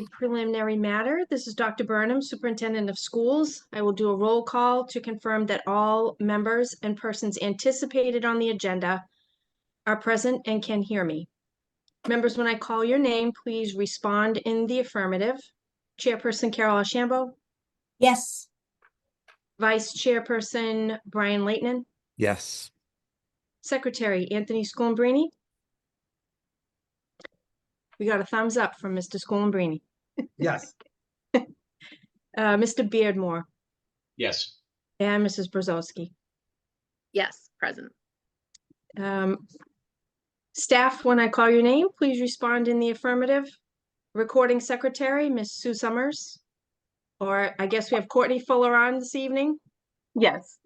Preliminary matter. This is Dr. Burnham, Superintendent of Schools. I will do a roll call to confirm that all members and persons anticipated on the agenda are present and can hear me. Members, when I call your name, please respond in the affirmative. Chairperson Carol Ashambo, Yes. Vice Chairperson Brian Leighton, Yes. Secretary Anthony Scolambrini. We got a thumbs up from Mr. Scolambrini. Yes. Mr. Beardmore Yes. and Mrs. Brzezowski. Yes, present. Staff, when I call your name, please respond in the affirmative. Recording Secretary, Miss Sue Summers. Or I guess we have Courtney Fuller on this evening. Yes.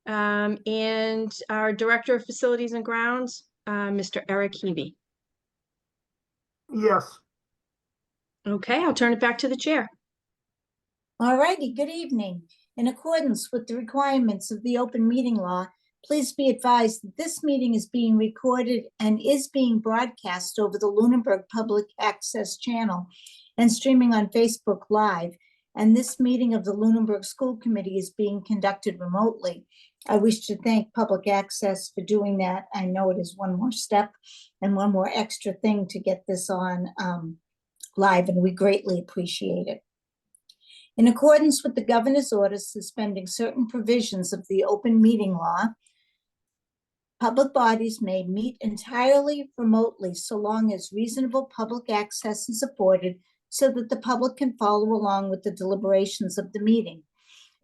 And our Director of Facilities and Grounds, Mr. Eric Hebe. Yes. Okay, I'll turn it back to the chair. All righty, good evening. In accordance with the requirements of the open meeting law, please be advised that this meeting is being recorded and is being broadcast over the Lunenburg Public Access Channel and streaming on Facebook Live. And this meeting of the Lunenburg School Committee is being conducted remotely. I wish to thank Public Access for doing that. I know it is one more step and one more extra thing to get this on live, and we greatly appreciate it. In accordance with the governor's order suspending certain provisions of the open meeting law, public bodies may meet entirely remotely so long as reasonable public access is afforded so that the public can follow along with the deliberations of the meeting.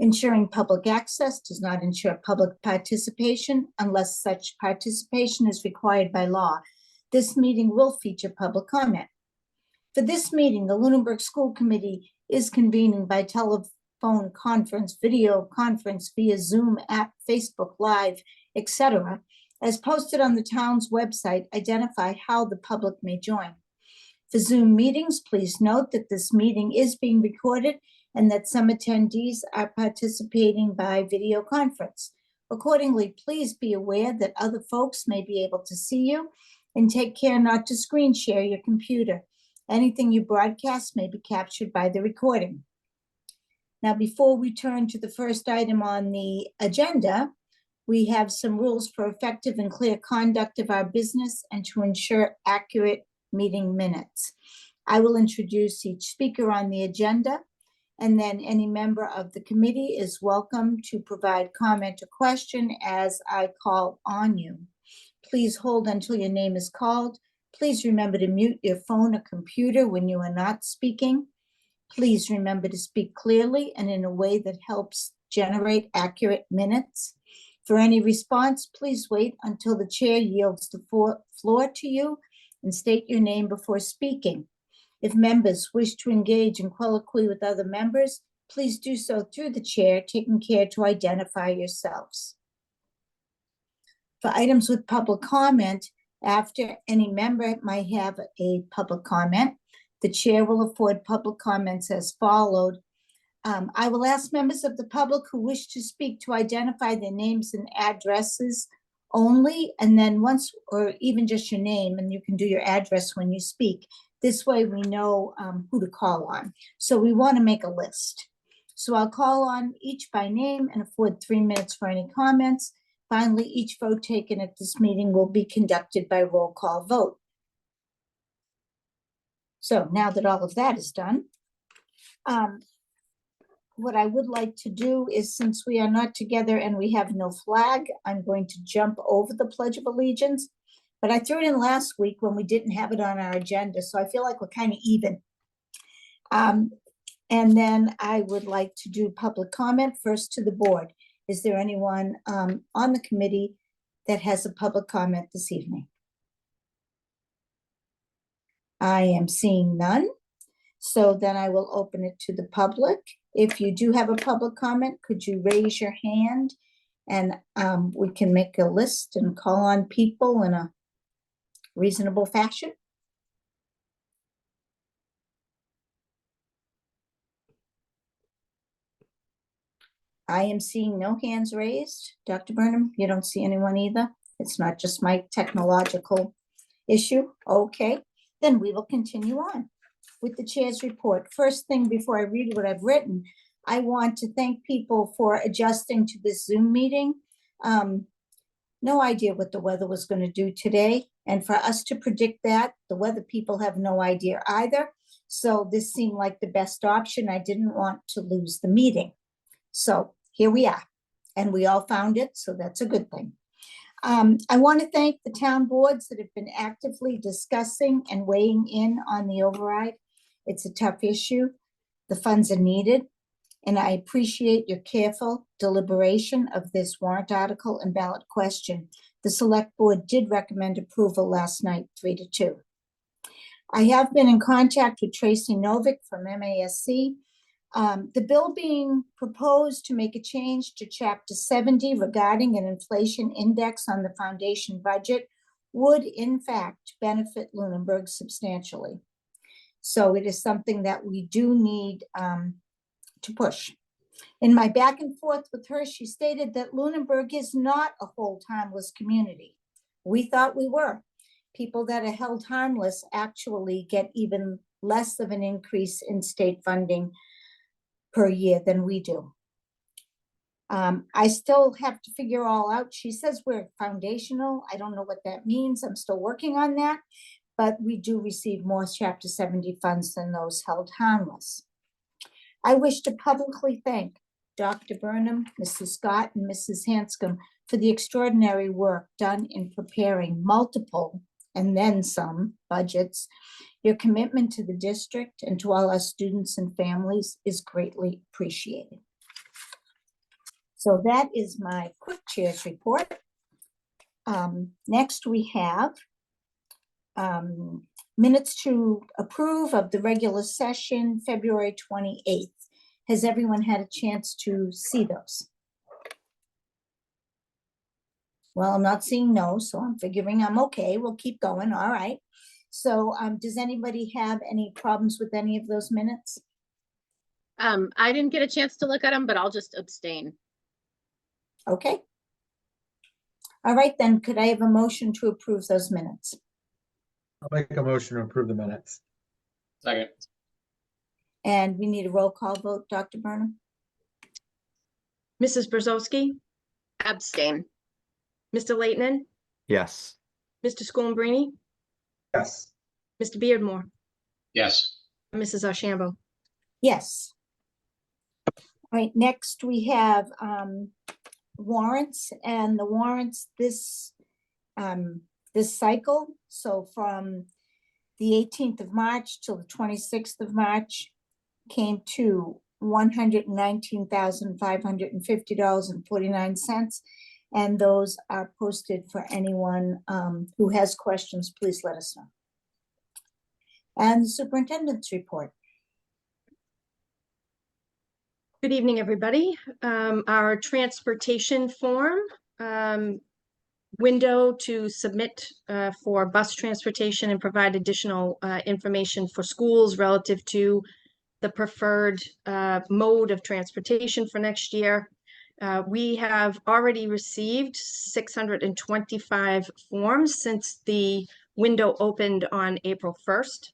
Ensuring public access does not ensure public participation unless such participation is required by law. This meeting will feature public comment. For this meeting, the Lunenburg School Committee is convening by telephone conference, video conference via Zoom app, Facebook Live, etc. As posted on the town's website, identify how the public may join. For Zoom meetings, please note that this meeting is being recorded and that some attendees are participating by video conference. Accordingly, please be aware that other folks may be able to see you, and take care not to screen share your computer. Anything you broadcast may be captured by the recording. Now, before we turn to the first item on the agenda, we have some rules for effective and clear conduct of our business and to ensure accurate meeting minutes. I will introduce each speaker on the agenda, and then any member of the committee is welcome to provide comment or question as I call on you. Please hold until your name is called. Please remember to mute your phone or computer when you are not speaking. Please remember to speak clearly and in a way that helps generate accurate minutes. For any response, please wait until the chair yields the floor to you and state your name before speaking. If members wish to engage in colloquy with other members, please do so through the chair, taking care to identify yourselves. For items with public comment, after any member might have a public comment, the chair will afford public comments as followed. I will ask members of the public who wish to speak to identify their names and addresses only, and then once, or even just your name, and you can do your address when you speak. This way we know who to call on. So we want to make a list. So I'll call on each by name and afford 3 minutes for any comments. Finally, each vote taken at this meeting will be conducted by roll call vote. So now that all of that is done, what I would like to do is, since we are not together and we have no flag, I'm going to jump over the Pledge of Allegiance. But I threw it in last week when we didn't have it on our agenda, so I feel like we're kind of even. And then I would like to do public comment first to the board. Is there anyone on the committee that has a public comment this evening? I am seeing none. So then I will open it to the public. If you do have a public comment, could you raise your hand and we can make a list and call on people in a reasonable fashion? I am seeing no hands raised. Dr. Burnham, you don't see anyone either? It's not just my technological issue? Okay, then we will continue on. with the chair's report. First thing before I read what I've written, I want to thank people for adjusting to this Zoom meeting. No idea what the weather was going to do today. And for us to predict that, the weather people have no idea either. So this seemed like the best option. I didn't want to lose the meeting. So here we are. And we all found it, so that's a good thing. I want to thank the town boards that have been actively discussing and weighing in on the override. It's a tough issue. The funds are needed. And I appreciate your careful deliberation of this warrant article and ballot question. The select board did recommend approval last night, 3-2. I have been in contact with Tracy Novick from MASC. The bill being proposed to make a change to Chapter 70 regarding an inflation index on the foundation budget would in fact benefit Lunenburg substantially. So it is something that we do need to push. In my back and forth with her, she stated that Lunenburg is not a hold harmless community. We thought we were. People that are held harmless actually get even less of an increase in state funding per year than we do. I still have to figure all out. She says we're foundational. I don't know what that means. I'm still working on that, but we do receive more Chapter 70 funds than those held harmless. I wish to publicly thank Dr. Burnham, Mrs. Scott, and Mrs. Hanscom for the extraordinary work done in preparing multiple and then some budgets. Your commitment to the district and to all our students and families is greatly appreciated. So that is my quick chair's report. Next we have minutes to approve of the regular session, February 28th. Has everyone had a chance to see those? Well, I'm not seeing no, so I'm figuring I'm okay. We'll keep going. All right. So does anybody have any problems with any of those minutes? I didn't get a chance to look at them, but I'll just abstain. Okay. All right, then could I have a motion to approve those minutes? I'll make a motion to approve the minutes. Second. And we need a roll call vote, Dr. Burnham? Mrs. Brzezowski, Abstain. Mr. Leighton, Yes. Mr. Schoenbrini, Yes. Mr. Beardmore, Yes. and Mrs. Ashambo. Yes. All right, next we have warrants, and the warrants this cycle. So from the 18th of March till the 26th of March came to $119,550.49. And those are posted for anyone who has questions, please let us know. And the superintendent's report. Good evening, everybody. Our transportation form window to submit for bus transportation and provide additional information for schools relative to the preferred mode of transportation for next year. We have already received 625 forms since the window opened on April 1st.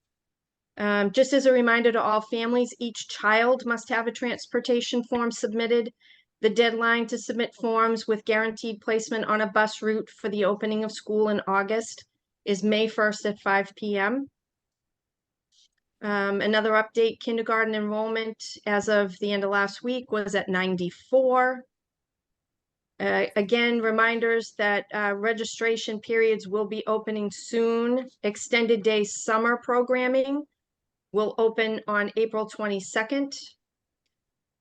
Just as a reminder to all families, each child must have a transportation form submitted. The deadline to submit forms with guaranteed placement on a bus route for the opening of school in August is May 1st at 5 p.m. Another update, kindergarten enrollment as of the end of last week was at 94. Again, reminders that registration periods will be opening soon. Extended day summer programming will open on April 22nd.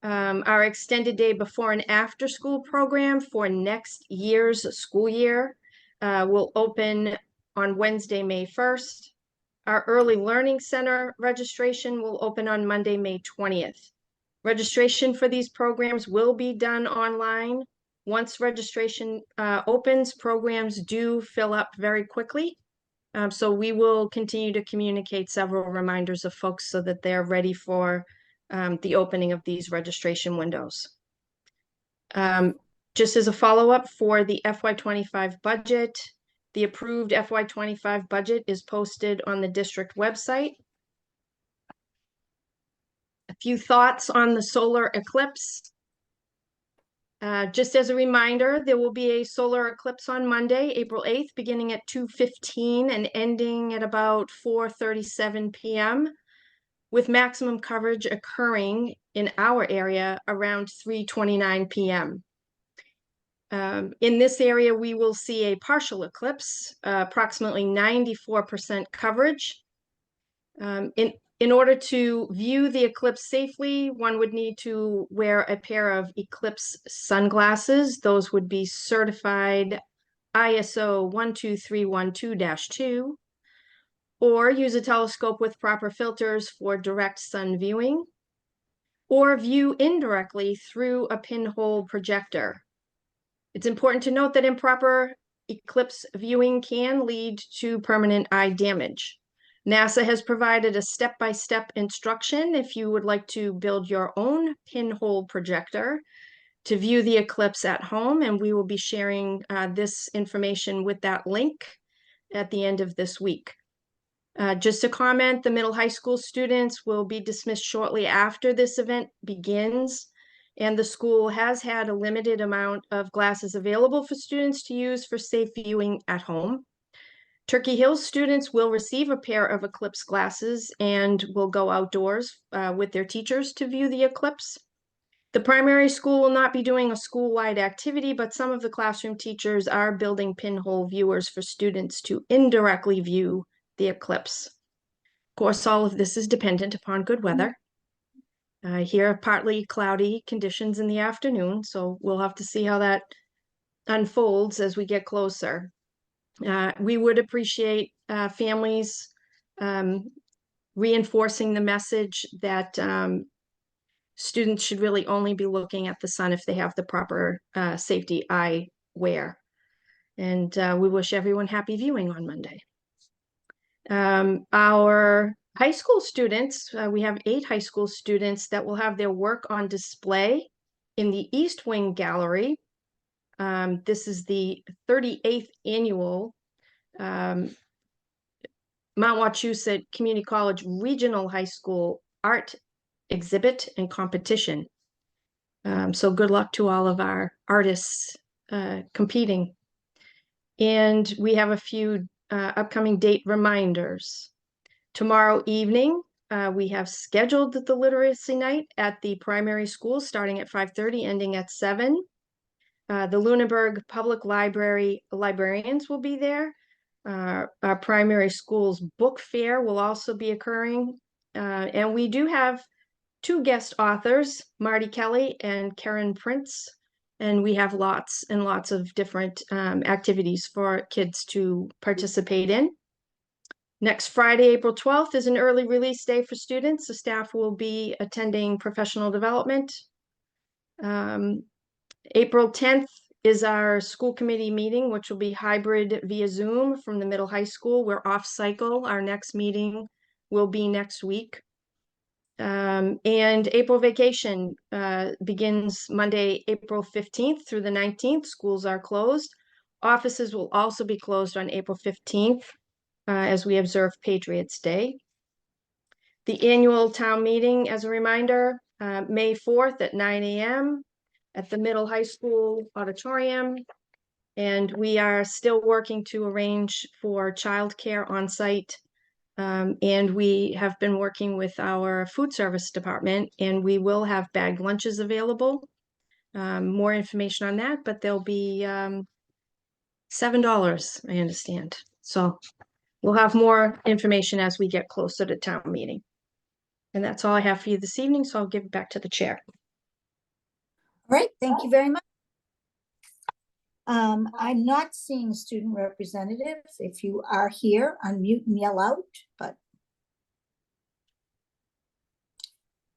Our extended day before and after school program for next year's school year will open on Wednesday, May 1st. Our early learning center registration will open on Monday, May 20th. Registration for these programs will be done online. Once registration opens, programs do fill up very quickly. So we will continue to communicate several reminders of folks so that they're ready for the opening of these registration windows. Just as a follow-up for the FY25 budget, the approved FY25 budget is posted on the district website. Few thoughts on the solar eclipse. Just as a reminder, there will be a solar eclipse on Monday, April 8th, beginning at 2:15 and ending at about 4:37 p.m., with maximum coverage occurring in our area around 3:29 p.m. In this area, we will see a partial eclipse, approximately 94% coverage. In order to view the eclipse safely, one would need to wear a pair of eclipse sunglasses. Those would be certified ISO 12312-2, or use a telescope with proper filters for direct sun viewing, or view indirectly through a pinhole projector. It's important to note that improper eclipse viewing can lead to permanent eye damage. NASA has provided a step-by-step instruction if you would like to build your own pinhole projector to view the eclipse at home, and we will be sharing this information with that link at the end of this week. Just a comment, the middle high school students will be dismissed shortly after this event begins, and the school has had a limited amount of glasses available for students to use for safe viewing at home. Turkey Hills students will receive a pair of eclipse glasses and will go outdoors with their teachers to view the eclipse. The primary school will not be doing a school-wide activity, but some of the classroom teachers are building pinhole viewers for students to indirectly view the eclipse. Of course, all of this is dependent upon good weather. Here, partly cloudy conditions in the afternoon, so we'll have to see how that unfolds as we get closer. We would appreciate families reinforcing the message that students should really only be looking at the sun if they have the proper safety eyewear. And we wish everyone happy viewing on Monday. Our high school students, we have 8 high school students that will have their work on display in the East Wing Gallery. This is the 38th annual Mount Wachusett Community College Regional High School Art Exhibit and Competition. So good luck to all of our artists competing. And we have a few upcoming date reminders. Tomorrow evening, we have scheduled the literacy night at the primary school starting at 5:30, ending at 7. The Lunenburg Public Library librarians will be there. Our primary school's book fair will also be occurring. And we do have 2 guest authors, Marty Kelly and Karen Prince. And we have lots and lots of different activities for kids to participate in. Next Friday, April 12th, is an early release day for students. The staff will be attending professional development. April 10th is our school committee meeting, which will be hybrid via Zoom from the middle high school. We're off cycle. Our next meeting will be next week. And April vacation begins Monday, April 15th through the 19th. Schools are closed. Offices will also be closed on April 15th as we observe Patriots' Day. The annual town meeting, as a reminder, May 4th at 9 a.m. at the middle high school auditorium. And we are still working to arrange for childcare on site. And we have been working with our food service department, and we will have bagged lunches available. More information on that, but they'll be $7, I understand. So we'll have more information as we get closer to town meeting. And that's all I have for you this evening, so I'll give it back to the chair. All right, thank you very much. I'm not seeing student representatives. If you are here, unmute and yell out, but.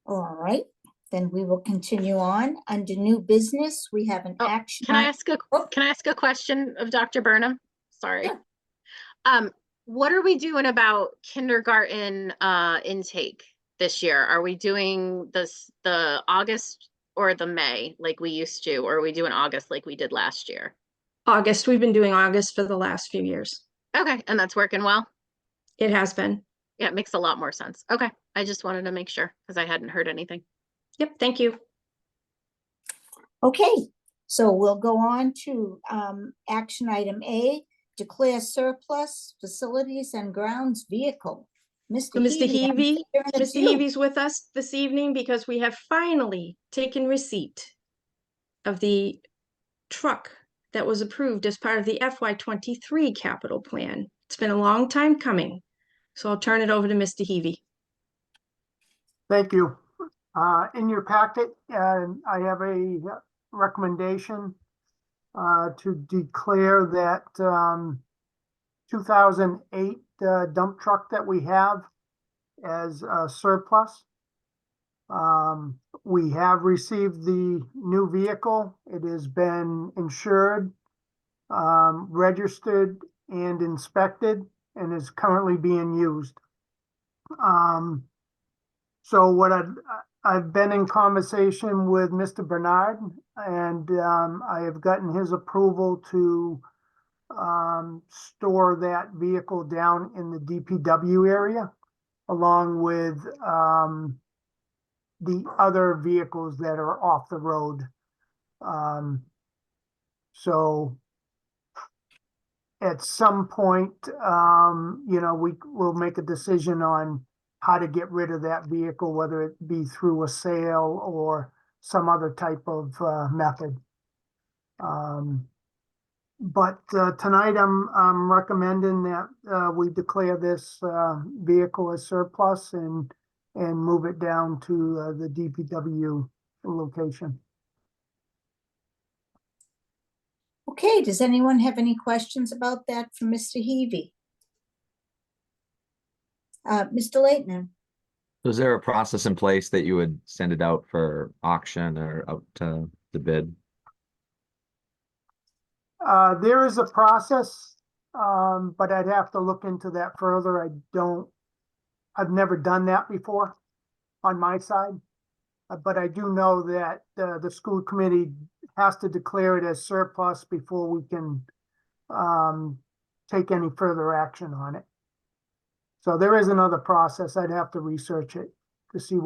All right, then we will continue on. Under new business, we have an Oh, action. Can I ask Oh. a question of Dr. Burnham? Sorry. Yeah. What are we doing about kindergarten intake this year? Are we doing the August or the May like we used to, or are we doing August like we did last year? August, we've been doing August for the last few years. Okay, and that's working well? It has been. Yeah, it makes a lot more sense. Okay, I just wanted to make sure because I hadn't heard anything. Yep, thank you. Okay, so we'll go on to action item A, declare surplus facilities and grounds vehicle. Mr. Mr. Heavy, I'm Heavy, figuring it's Mr. you. Heavy's with us this evening because we have finally taken receipt of the truck that was approved as part of the FY23 capital plan. It's been a long time coming, so I'll turn it over to Mr. Heavy. Thank you. In your packet, I have a recommendation to declare that 2008 dump truck that we have as a surplus. We have received the new vehicle. It has been insured, registered, and inspected, and is currently being used. So what I've been in conversation with Mr. Bernard, and I have gotten his approval to store that vehicle down in the DPW area, along with the other vehicles that are off the road. So at some point, you know, we will make a decision on how to get rid of that vehicle, whether it be through a sale or some other type of method. But tonight I'm recommending that we declare this vehicle as surplus and move it down to the DPW location. Okay, does anyone have any questions about that from Mr. Heavy? Mr. Leighton? Was there a process in place that you would send it out for auction or out to the bid? There is a process, but I'd have to look into that further. I've never done that before on my side. But I do know that the school committee has to declare it as surplus before we can take any further action on it. So there is another process. I'd have to research it to see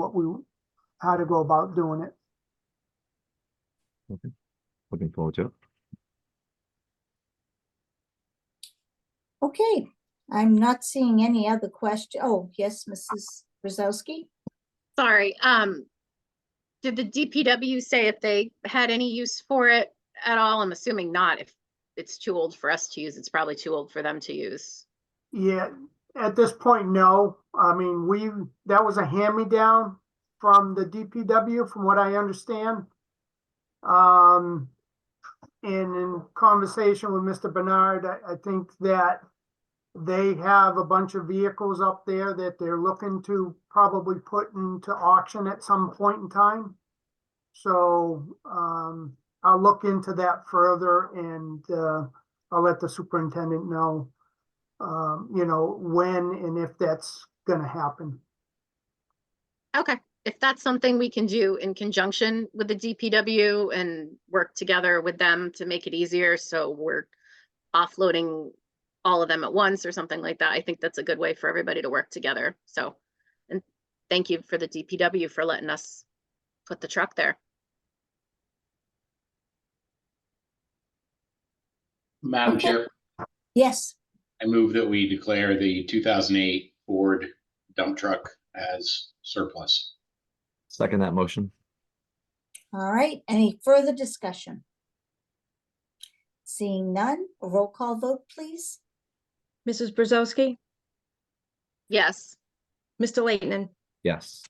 how to go about doing it. Okay. Looking forward to it. Okay, I'm not seeing any other question. Oh, yes, Mrs. Brzezowski? Sorry, did the DPW say if they had any use for it at all? I'm assuming not. If it's too old for us to use, it's probably too old for them to use. Yeah, at this point, no. I mean, that was a hand-me-down from the DPW, from what I understand. And in conversation with Mr. Bernard, I think that they have a bunch of vehicles up there that they're looking to probably put into auction at some point in time. So I'll look into that further, and I'll let the superintendent know, you know, when and if that's going to happen. Okay, if that's something we can do in conjunction with the DPW and work together with them to make it easier, so we're offloading all of them at once or something like that, I think that's a good way for everybody to work together. So, and thank you for the DPW for letting us put the truck there. Madam Okay. Chair, Yes, I move that we declare the 2008 Ford dump truck as surplus. Second that motion. all right. Any further discussion? Seeing none, a roll call vote, please. Mrs. Brzezowski, Yes, Mr. Leighton, Yes.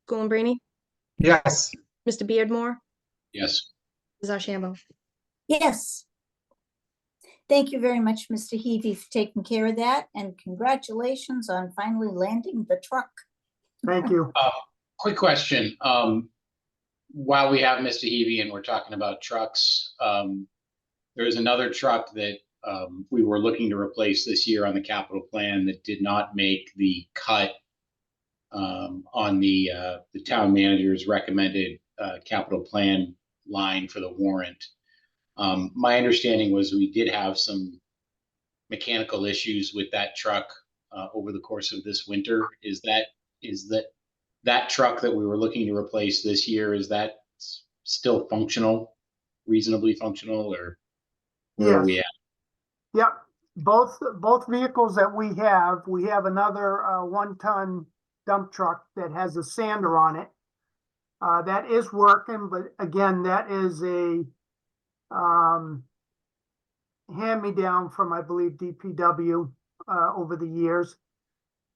Schoenbrini, Yes, Mr. Beardmore, Yes, Ms. Ashambo. Yes. Thank you very much, Mr. Heavy, for taking care of that, and congratulations on finally landing the truck. Thank you. quick question. While we have Mr. Heavy and we're talking about trucks, there is another truck that we were looking to replace this year on the capital plan that did not make the cut on the town manager's recommended capital plan line for the warrant. My understanding was we did have some mechanical issues with that truck over the course of this winter. Is that that truck that we were looking to replace this year, is that still functional, reasonably functional, or where are we Yes. at? Yep, both vehicles that we have another 1-ton dump truck that has a sander on it. That is working, but again, that is a hand-me-down from, I believe, DPW over the years.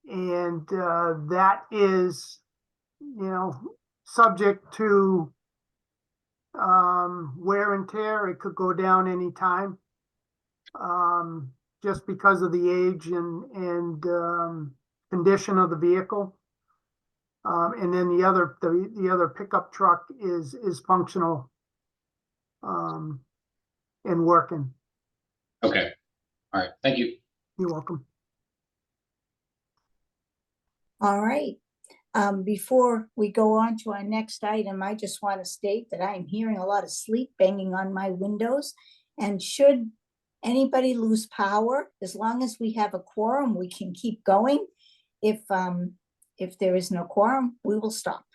And that is, subject to wear and tear. It could go down anytime. Just because of the age and condition of the vehicle. And then the other pickup truck is functional and working. Okay. All right. Thank you. You're welcome. All right. Before we go on to our next item, I just want to state that I am hearing a lot of sleep banging on my windows. And should anybody lose power, as long as we have a quorum, we can keep going. If there is no quorum, we will stop.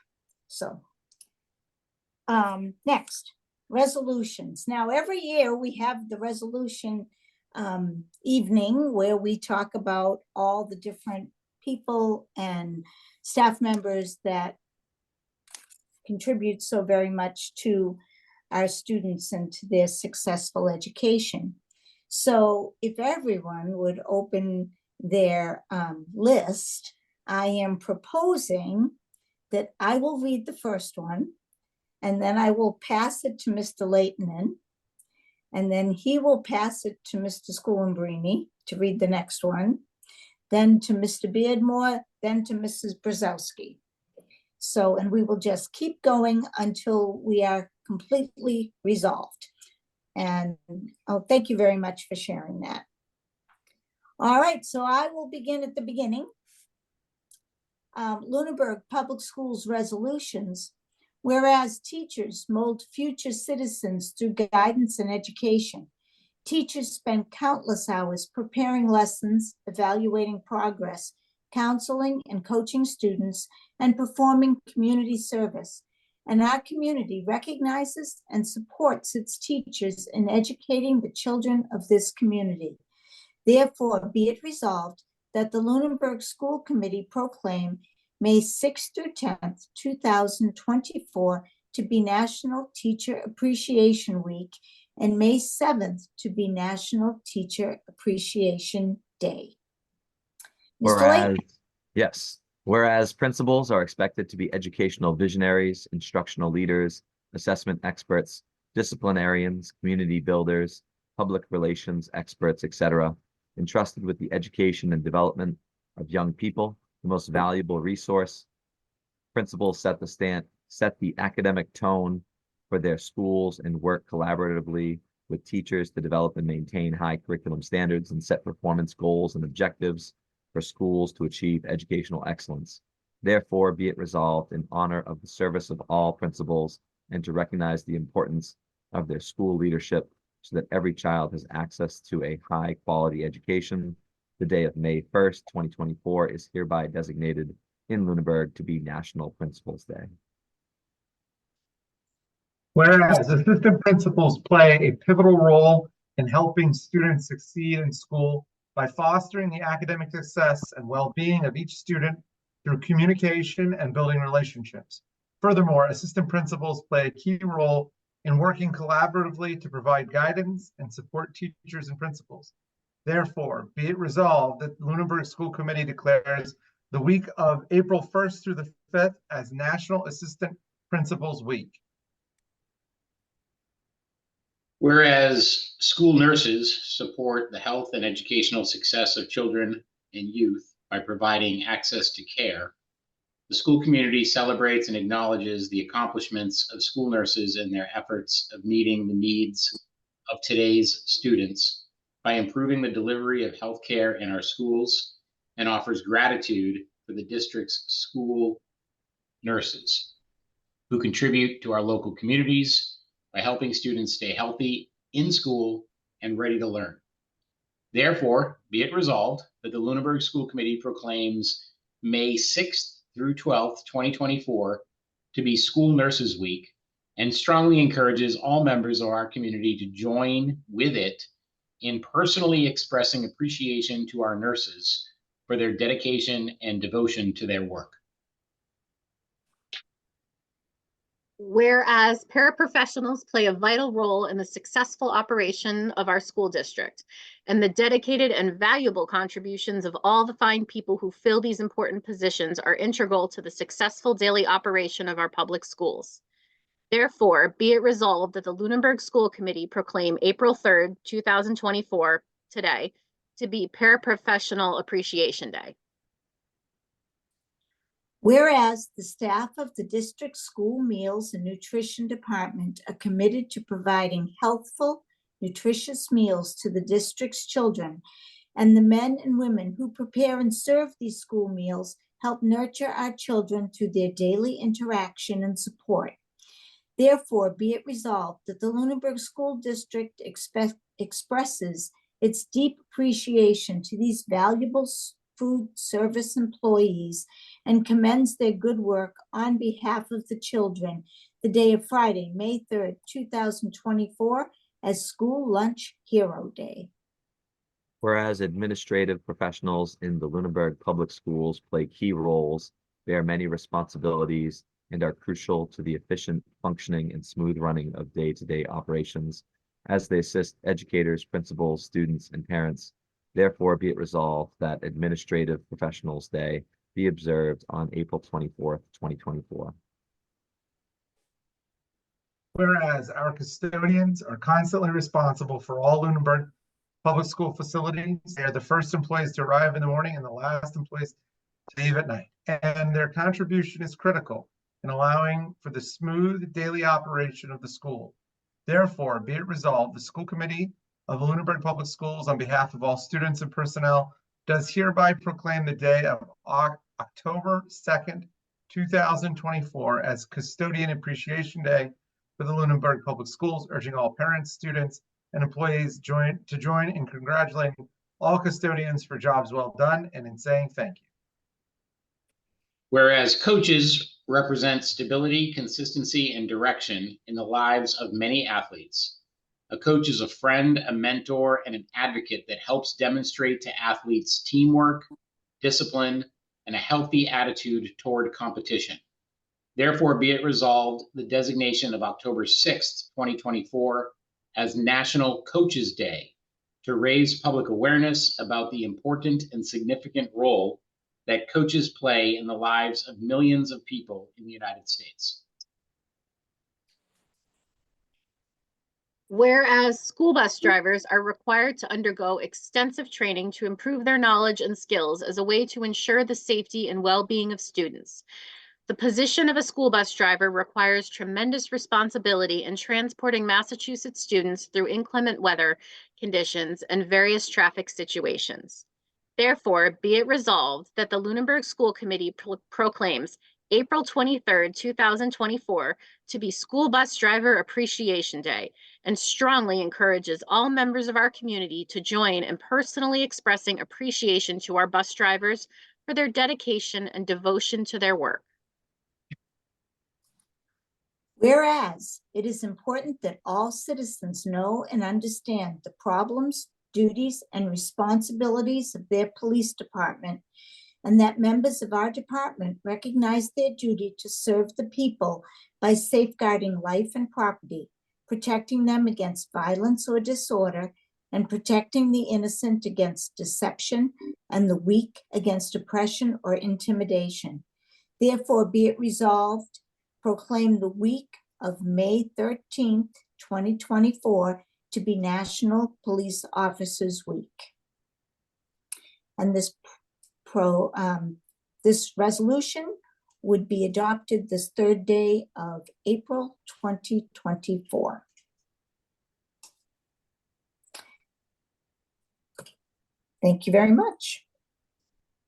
So, next, resolutions. Now, every year we have the resolution evening where we talk about all the different people and staff members that contribute so very much to our students and to their successful education. So if everyone would open their list, I am proposing that I will read the first one, and then I will pass it to Mr. Leighton, and then he will pass it to Mr. Schoenbrini to read the next one, then to Mr. Beardmore, then to Mrs. Brzezowski. So, and we will just keep going until we are completely resolved. And thank you very much for sharing that. All right, so I will begin at the beginning. Lunenburg Public Schools resolutions. Whereas teachers mold future citizens through guidance and education. Teachers spend countless hours preparing lessons, evaluating progress, counseling and coaching students, and performing community service. And our community recognizes and supports its teachers in educating the children of this community. Therefore, be it resolved that the Lunenburg School Committee proclaim May 6th through 10th, 2024 to be National Teacher Appreciation Week and May 7th to be National Teacher Appreciation Day. Mr. Leighton? Whereas principals are expected to be educational visionaries, instructional leaders, assessment experts, disciplinarians, community builders, public relations experts, etc., entrusted with the education and development of young people, the most valuable resource. Principals set the academic tone for their schools and work collaboratively with teachers to develop and maintain high curriculum standards and set performance goals and objectives for schools to achieve educational excellence. Therefore, be it resolved in honor of the service of all principals and to recognize the importance of their school leadership so that every child has access to a high quality education. The day of May 1st, 2024 is hereby designated in Lunenburg to be National Principals Day. Whereas assistant principals play a pivotal role in helping students succeed in school by fostering the academic success and well-being of each student through communication and building relationships. Furthermore, assistant principals play a key role in working collaboratively to provide guidance and support teachers and principals. Therefore, be it resolved that the Lunenburg School Committee declares the week of April 1st through the 5th as National Assistant Principals Week. Whereas school nurses support the health and educational success of children and youth by providing access to care, the school community celebrates and acknowledges the accomplishments of school nurses in their efforts of meeting the needs of today's students by improving the delivery of healthcare in our schools, and offers gratitude for the district's school nurses who contribute to our local communities by helping students stay healthy in school and ready to learn. Therefore, be it resolved that the Lunenburg School Committee proclaims May 6th through 12th, 2024 to be School Nurses Week and strongly encourages all members of our community to join with it in personally expressing appreciation to our nurses for their dedication and devotion to their work. Whereas paraprofessionals play a vital role in the successful operation of our school district, and the dedicated and valuable contributions of all the fine people who fill these important positions are integral to the successful daily operation of our public schools. Therefore, be it resolved that the Lunenburg School Committee proclaim April 3rd, 2024, today, to be Paraprofessional Appreciation Day. Whereas the staff of the district school meals and nutrition department are committed to providing healthful, nutritious meals to the district's children, and the men and women who prepare and serve these school meals help nurture our children through their daily interaction and support. Therefore, be it resolved that the Lunenburg School District expresses its deep appreciation to these valuable food service employees and commends their good work on behalf of the children the day of Friday, May 3rd, 2024, as School Lunch Hero Day. Whereas administrative professionals in the Lunenburg Public Schools play key roles, bear many responsibilities, and are crucial to the efficient functioning and smooth running of day-to-day operations as they assist educators, principals, students, and parents. Therefore, be it resolved that Administrative Professionals Day be observed on April 24th, 2024. Whereas our custodians are constantly responsible for all Lunenburg public school facilities. They are the first employees to arrive in the morning and the last employees to leave at night. And their contribution is critical in allowing for the smooth daily operation of the school. Therefore, be it resolved, the school committee of the Lunenburg Public Schools, on behalf of all students and personnel, does hereby proclaim the day of October 2nd, 2024 as Custodian Appreciation Day for the Lunenburg Public Schools, urging all parents, students, and employees to join in congratulating all custodians for jobs well done and in saying thank you. Whereas coaches represent stability, consistency, and direction in the lives of many athletes. A coach is a friend, a mentor, and an advocate that helps demonstrate to athletes teamwork, discipline, and a healthy attitude toward competition. Therefore, be it resolved, the designation of October 6th, 2024 as National Coaches Day to raise public awareness about the important and significant role that coaches play in the lives of millions of people in the United States. Whereas school bus drivers are required to undergo extensive training to improve their knowledge and skills as a way to ensure the safety and well-being of students. The position of a school bus driver requires tremendous responsibility in transporting Massachusetts students through inclement weather conditions and various traffic situations. Therefore, be it resolved that the Lunenburg School Committee proclaims April 23rd, 2024 to be School Bus Driver Appreciation Day and strongly encourages all members of our community to join in personally expressing appreciation to our bus drivers for their dedication and devotion to their work. Whereas it is important that all citizens know and understand the problems, duties, and responsibilities of their police department, and that members of our department recognize their duty to serve the people by safeguarding life and property, protecting them against violence or disorder, and protecting the innocent against deception and the weak against oppression or intimidation. Therefore, be it resolved, proclaim the week of May 13th, 2024 to be National Police Officers Week. And this resolution would be adopted this third day of April 2024. Thank you very much.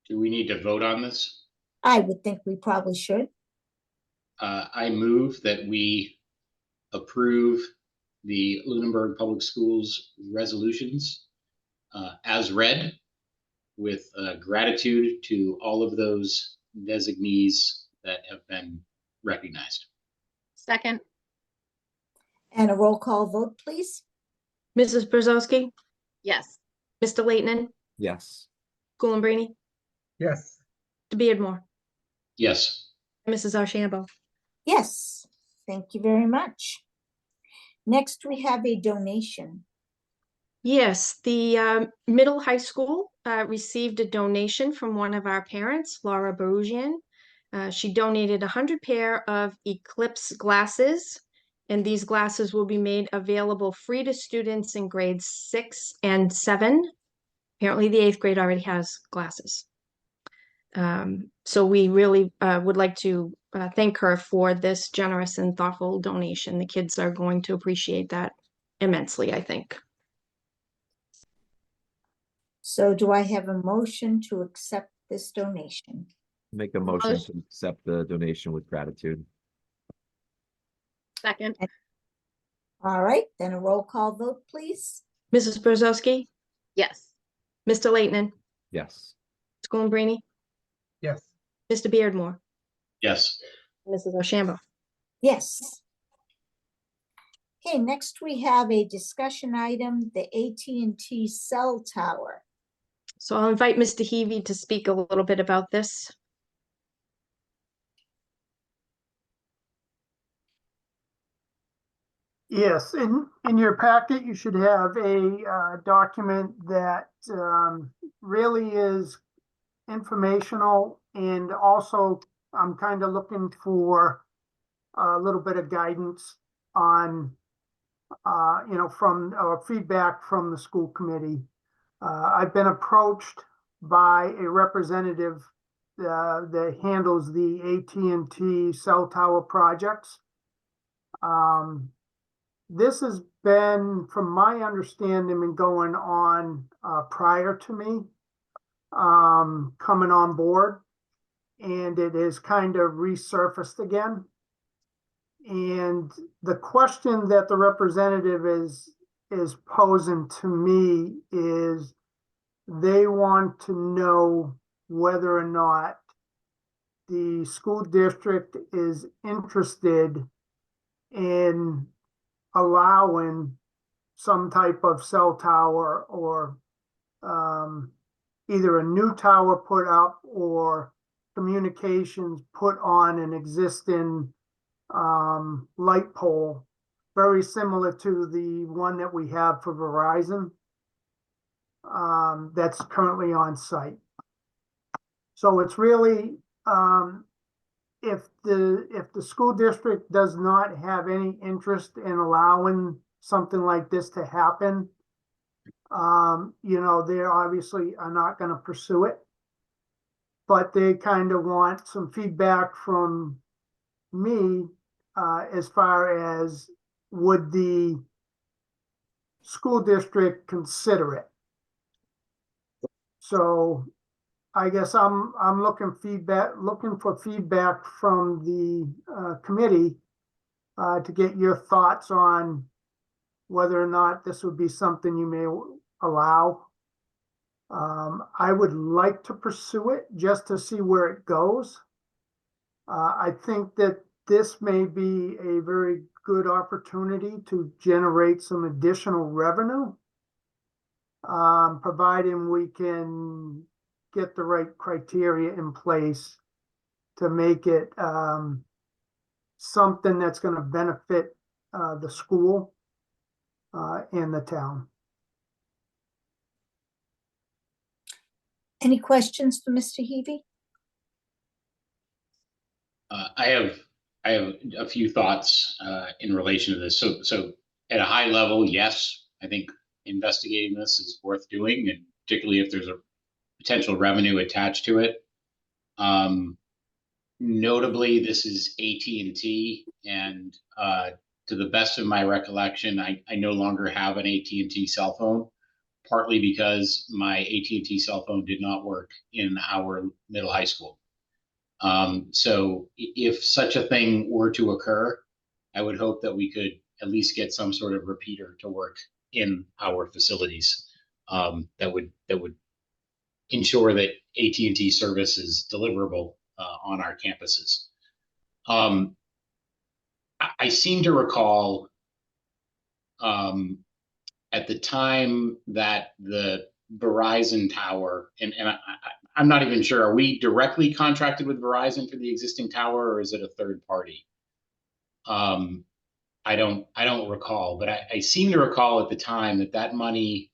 Do we need to vote on this? I would think we probably should. I move that we approve the Lunenburg Public Schools resolutions as read, with gratitude to all of those designees that have been recognized. Second, And a roll call vote, please. Mrs. Brzezowski, yes. Mr. Leighton, Yes. Schoenbrini, Yes. Mr. Beardmore, Yes. and Mrs. Ashambo. Yes, thank you very much. Next, we have a donation. Yes, the middle high school received a donation from one of our parents, Laura Barugian. She donated 100 pair of Eclipse glasses, and these glasses will be made available free to students in grades 6 and 7. Apparently, the 8th grade already has glasses. So we really would like to thank her for this generous and thoughtful donation. The kids are going to appreciate that immensely, I think. So do I have a motion to accept this donation? Make a motion to accept the donation with gratitude. Second, All right, then a roll call vote, please. Mrs. Brzezowski, yes. Mr. Leighton, Yes. Schoenbrini, Yes. Mr. Beardmore, Yes. Mrs. Ashambo. Yes. Okay, next we have a discussion item, the AT&T cell tower. So I'll invite Mr. Heavy to speak a little bit about this. Yes, in your packet, you should have a document that really is informational, and also I'm kind of looking for a little bit of guidance on, from feedback from the school committee. I've been approached by a representative that handles the AT&T cell tower projects. This has been, from my understanding, been going on prior to me coming on board, and it is kind of resurfaced again. And the question that the representative is posing to me is they want to know whether or not the school district is interested in allowing some type of cell tower, or either a new tower put up or communications put on an existing light pole, very similar to the one that we have for Verizon, that's currently on site. So it's really, if the school district does not have any interest in allowing something like this to happen, they obviously are not going to pursue it. But they kind of want some feedback from me as far as, would the school district consider it? So I guess I'm looking for feedback from the committee to get your thoughts on whether or not this would be something you may allow. I would like to pursue it just to see where it goes. I think that this may be a very good opportunity to generate some additional revenue, providing we can get the right criteria in place to make it something that's going to benefit the school and the town. Any questions for Mr. Heavy? I have a few thoughts in relation to this. So at a high level, yes, I think investigating this is worth doing, and particularly if there's a potential revenue attached to it. Notably, this is AT&T, and to the best of my recollection, I no longer have an AT&T cell phone, partly because my AT&T cell phone did not work in our middle high school. So if such a thing were to occur, I would hope that we could at least get some sort of repeater to work in our facilities that would ensure that AT&T service is deliverable on our campuses. I seem to recall at the time that the Verizon tower, and I'm not even sure, are we directly contracted with Verizon for the existing tower, or is it a third party? I don't recall, but I seem to recall at the time that money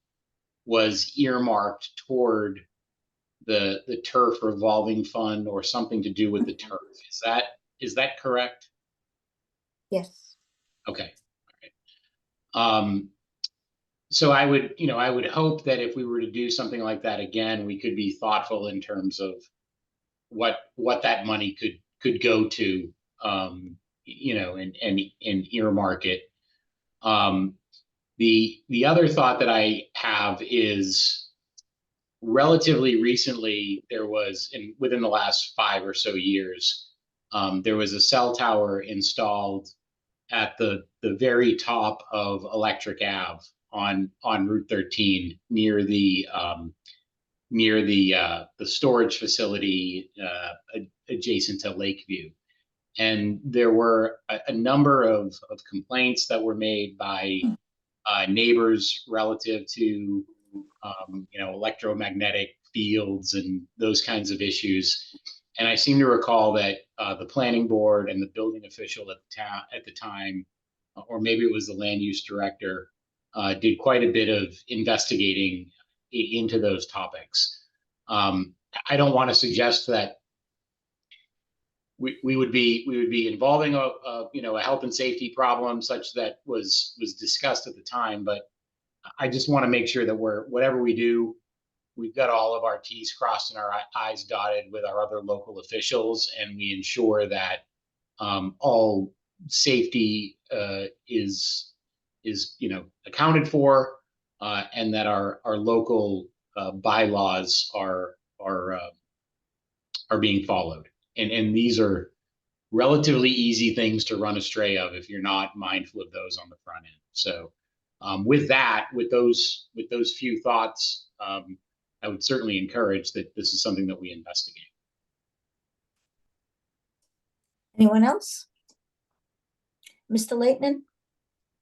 was earmarked toward the turf revolving fund or something to do with the turf. Is that correct? Yes. Okay. All right. So I would hope that if we were to do something like that again, we could be thoughtful in terms of what that money could go to, and earmark it. The other thought that I have is relatively recently there was, within the last 5 or so years, there was a cell tower installed at the very top of Electric Ave on Route 13 near the storage facility adjacent to Lakeview. And there were a number of complaints that were made by neighbors relative to electromagnetic fields and those kinds of issues. And I seem to recall that the planning board and the building official at the time, or maybe it was the land use director, did quite a bit of investigating into those topics. I don't want to suggest that we would be involving a health and safety problem such that was discussed at the time, but I just want to make sure that whatever we do, we've got all of our T's crossed and our I's dotted with our other local officials, and we ensure that all safety is accounted for, and that our local bylaws are being followed. And these are relatively easy things to run astray of if you're not mindful of those on the front end. So with those few thoughts, I would certainly encourage that this is something that we investigate. Anyone else? Mr. Leighton?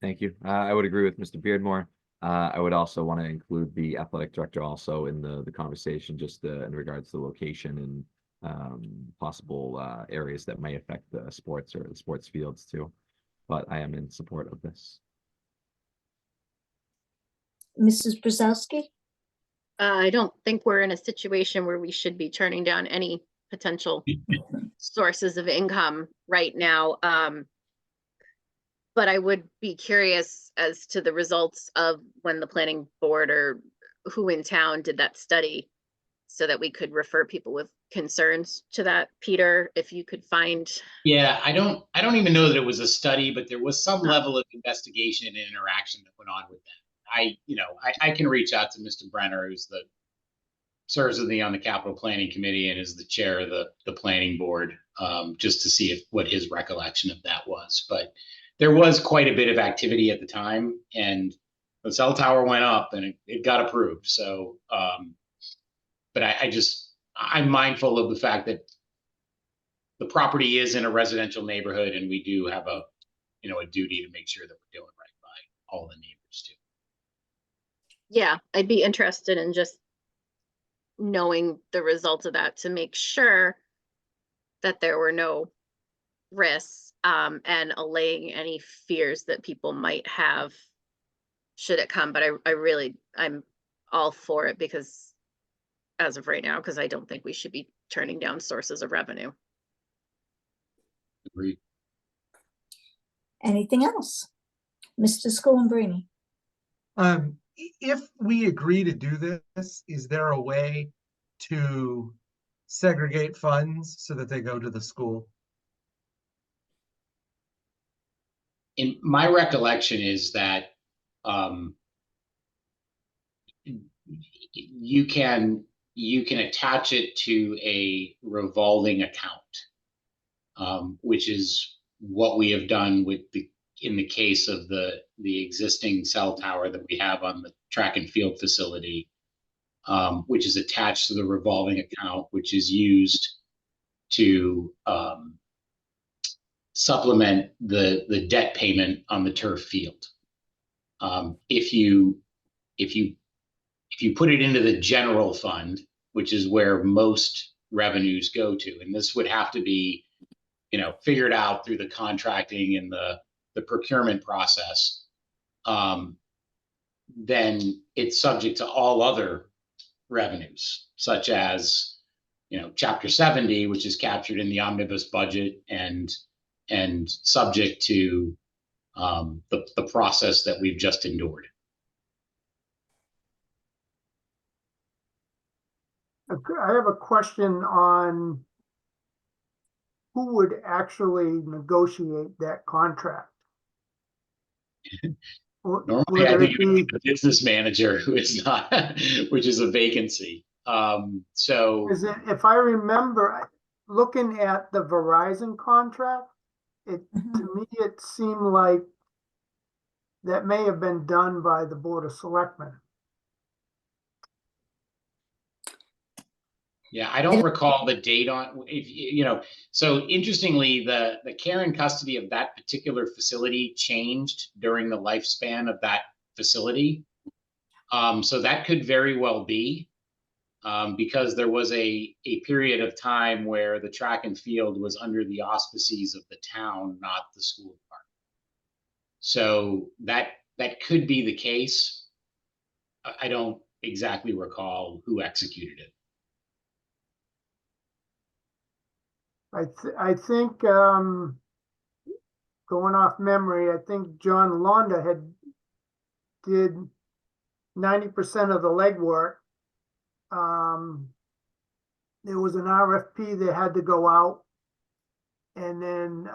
Thank you. I would agree with Mr. Beardmore. I would also want to include the athletic director also in the conversation, just in regards to the location and possible areas that may affect the sports or the sports fields too. But I am in support of this. Mrs. Brzezowski? I don't think we're in a situation where we should be turning down any potential sources of income right now. But I would be curious as to the results of when the planning board or who in town did that study, so that we could refer people with concerns to that. Peter, if you could find. Yeah, I don't even know that it was a study, but there was some level of investigation and interaction that went on with that. I can reach out to Mr. Brenner, who's serves with me on the capital planning committee and is the chair of the planning board, just to see what his recollection of that was. But there was quite a bit of activity at the time, and the cell tower went up and it got approved. So, but I'm mindful of the fact that the property is in a residential neighborhood, and we do have a duty to make sure that we're doing right by all the neighbors too. Yeah, I'd be interested in just knowing the results of that to make sure that there were no risks, and allaying any fears that people might have should it come. But I'm all for it, because as of right now, because I don't think we should be turning down sources of revenue. Agreed. Anything else? Mr. Schoenbrini? If we agree to do this, is there a way to segregate funds so that they go to the school? In my recollection is that you can attach it to a revolving account, which is what we have done in the case of the existing cell tower that we have on the track and field facility, which is attached to the revolving account, which is used to supplement the debt payment on the turf field. If you put it into the general fund, which is where most revenues go to, and this would have to be, figured out through the contracting and the procurement process, then it's subject to all other revenues, such as, Chapter 70, which is captured in the omnibus budget and subject to the process that we've just endured. I have a question on who would actually negotiate that contract. Normally, I think it would be the business manager who is not, which is a vacancy. So Is it, if I remember, looking at the Verizon contract, to me, it seemed like that may have been done by the Board of Selectmen. yeah, I don't recall the date on, so interestingly, the care and custody of that particular facility changed during the lifespan of that facility. So that could very well be, because there was a period of time where the track and field was under the auspices of the town, not the school department. So that could be the case. I don't exactly recall who executed it. I think, going off memory, I think John Londa did 90% of the legwork. There was an RFP that had to go out, and then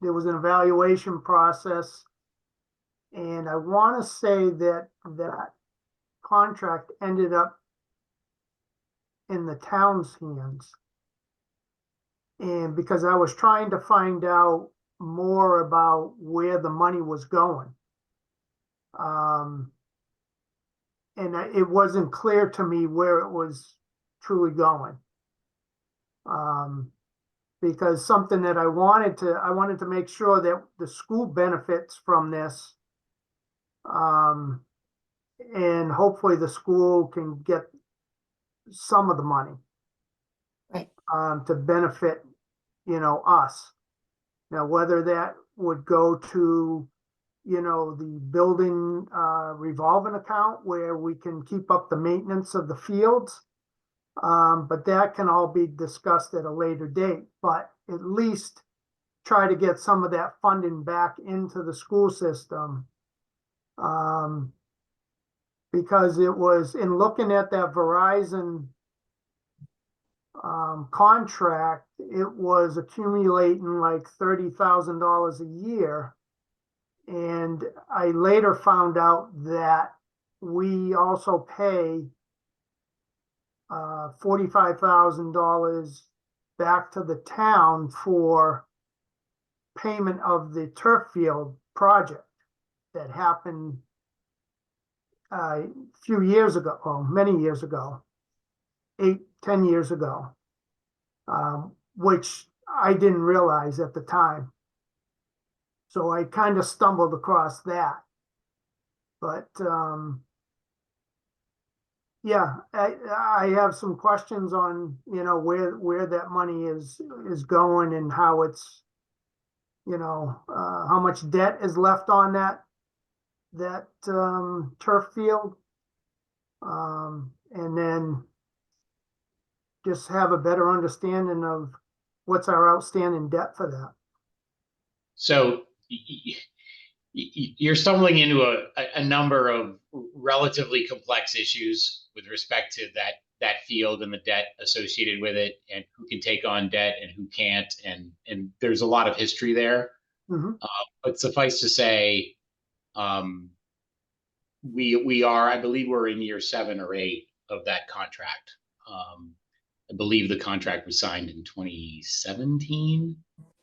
there was an evaluation process. And I want to say that contract ended up in the town's hands. And because I was trying to find out more about where the money was going. And it wasn't clear to me where it was truly going. Because something that I wanted to make sure that the school benefits from this. And hopefully the school can get some of the money. Right. To benefit, us. Now, whether that would go to, the building revolving account where we can keep up the maintenance of the fields. But that can all be discussed at a later date, but at least try to get some of that funding back into the school system. Because it was, in looking at that Verizon contract, it was accumulating like $30,000 a year. And I later found out that we also pay $45,000 back to the town for payment of the turf field project that happened a few years ago, well, many years ago, 8-10 years ago, which I didn't realize at the time. So I kind of stumbled across that. But yeah, I have some questions on, where that money is going and how it's, how much debt is left on that turf field. And then just have a better understanding of what's our outstanding debt for that. So you're stumbling into a number of relatively complex issues with respect to that field and the debt associated with it, and who can take on debt and who can't, and there's a lot of history there. Mm-hmm. But suffice to say, we are, I believe we're in year 7 or 8 of that contract. I believe the contract was signed in 2017.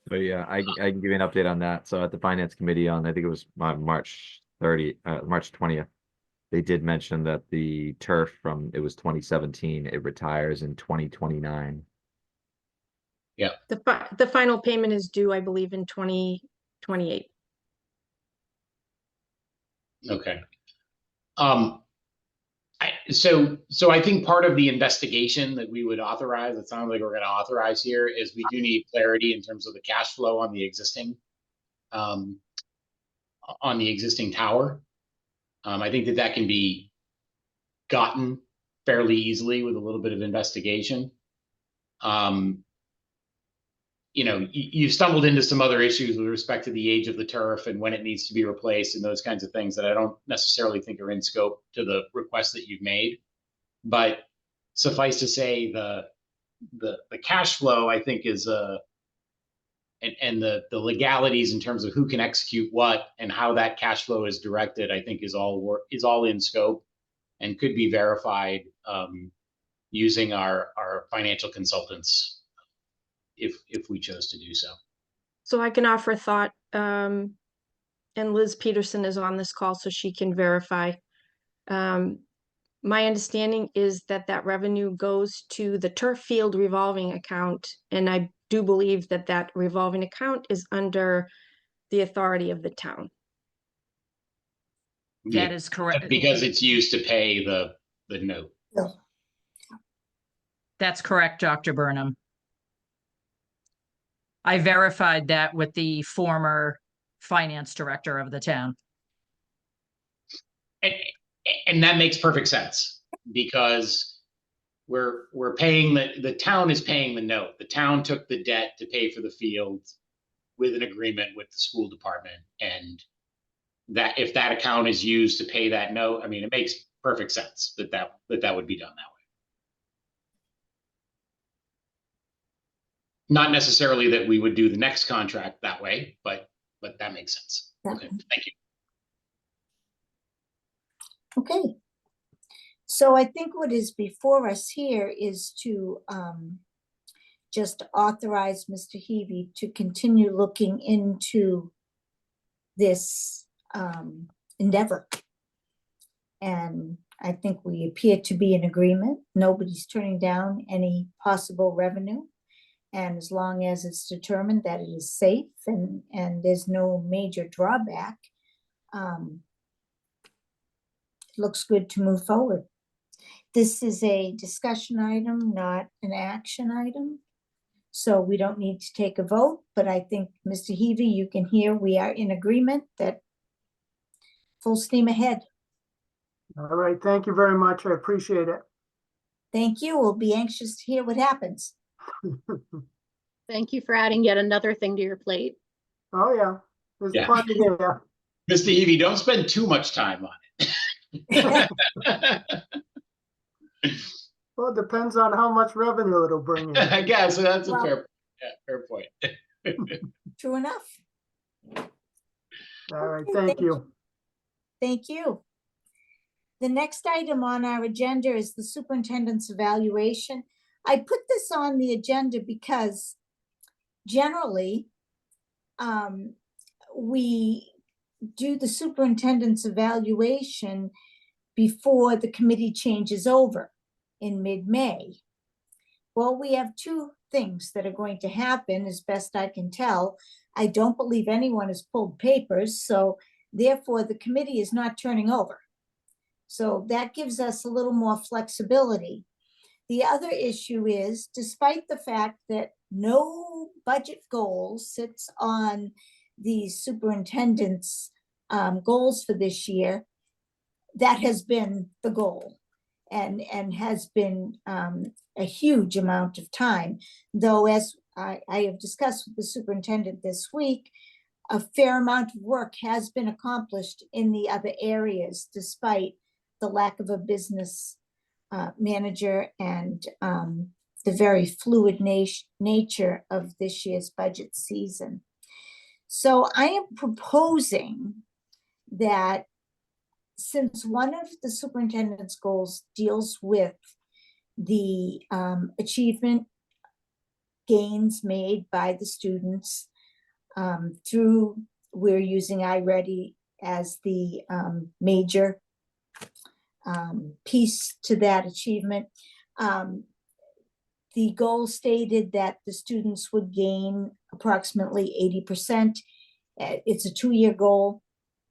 But yeah, I can give you an update on that. So at the finance committee on, I think it was March 20th, they did mention that the turf it was 2017, it retires in 2029. The final payment is due, I believe, in 2028. Okay. So I think part of the investigation that we would authorize, it sounds like we're going to authorize here, is we do need clarity in terms of the cash flow on the existing tower. I think that can be gotten fairly easily with a little bit of investigation. You know, you've stumbled into some other issues with respect to the age of the turf and when it needs to be replaced and those kinds of things that I don't necessarily think are in scope to the request that you've made. But suffice to say, the cash flow, I think, is and the legalities in terms of who can execute what and how that cash flow is directed, I think is all in scope and could be verified using our financial consultants if we chose to do so. So I can offer a thought, and Liz Peterson is on this call, so she can verify. My understanding is that revenue goes to the turf field revolving account, and I do believe that revolving account is under the authority of the town. That is correct. Because it's used to pay the note. That's correct, Dr. Burnham. I verified that with the former finance director of the town. And that makes perfect sense because we're paying the town is paying the note. The town took the debt to pay for the field with an agreement with the school department, and that if that account is used to pay that note, I mean, it makes perfect sense that would be done that way. Not necessarily that we would do the next contract that way, but that makes sense. Okay, thank you. Okay. So I think what is before us here is to just authorize Mr. Heavey to continue looking into this endeavor. And I think we appear to be in agreement. Nobody's turning down any possible revenue. And as long as it's determined that it is safe and there's no major drawback, it looks good to move forward. This is a discussion item, not an action item. So we don't need to take a vote, but I think, Mr. Heavey, you can hear we are in agreement that full steam ahead. All right, thank you very much. I appreciate it. Thank you. We'll be anxious to hear what happens. Thank you for adding yet another thing to your plate. Oh, yeah. There's Yeah. plenty there. Mr. Heavey, don't spend too much time on it. Well, it depends on how much revenue it'll bring in. I guess that's a Well- fair point. True enough. All right, Okay, thank you. Thank you. The next item on our agenda is the superintendent's evaluation. I put this on the agenda because generally we do the superintendent's evaluation before the committee changes over in mid-May. Well, we have two things that are going to happen, as best I can tell. I don't believe anyone has pulled papers, so therefore the committee is not turning over. So that gives us a little more flexibility. The other issue is, despite the fact that no budget goal sits on the superintendent's goals for this year, that has been the goal and has been a huge amount of time. Though, as I have discussed with the superintendent this week, a fair amount of work has been accomplished in the other areas, despite the lack of a business manager and the very fluid nature of this year's budget season. So I am proposing that since one of the superintendent's goals deals with the achievement gains made by the students through, we're using iReady as the major piece to that achievement. The goal stated that the students would gain approximately 80%. It's a 2-year goal.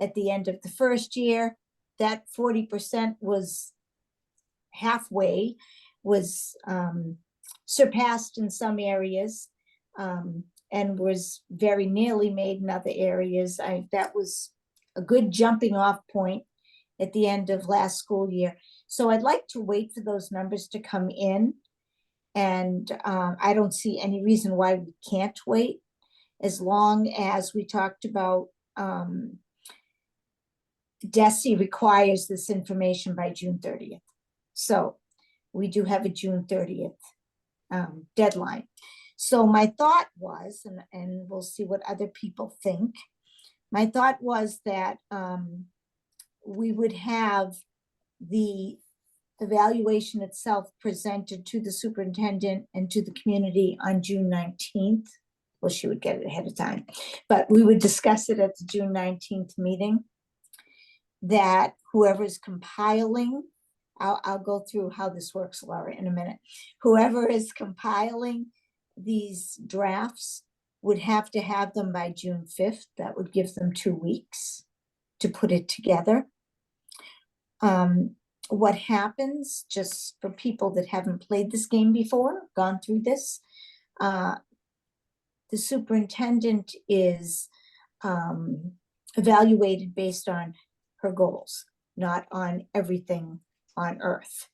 At the end of the first year, that 40% was halfway, was surpassed in some areas, and was very nearly made in other areas. That was a good jumping off point at the end of last school year. So I'd like to wait for those numbers to come in. And I don't see any reason why we can't wait, as long as we talked about DESE requires this information by June 30th. So we do have a June 30th deadline. So my thought was, and we'll see what other people think, my thought was that we would have the evaluation itself presented to the superintendent and to the community on June 19th. Well, she would get it ahead of time, but we would discuss it at the June 19th meeting. That whoever is compiling, I'll go through how this works, Laura, in a minute. Whoever is compiling these drafts would have to have them by June 5th. That would give them 2 weeks to put it together. What happens, just for people that haven't played this game before, gone through this, the superintendent is evaluated based on her goals, not on everything on earth,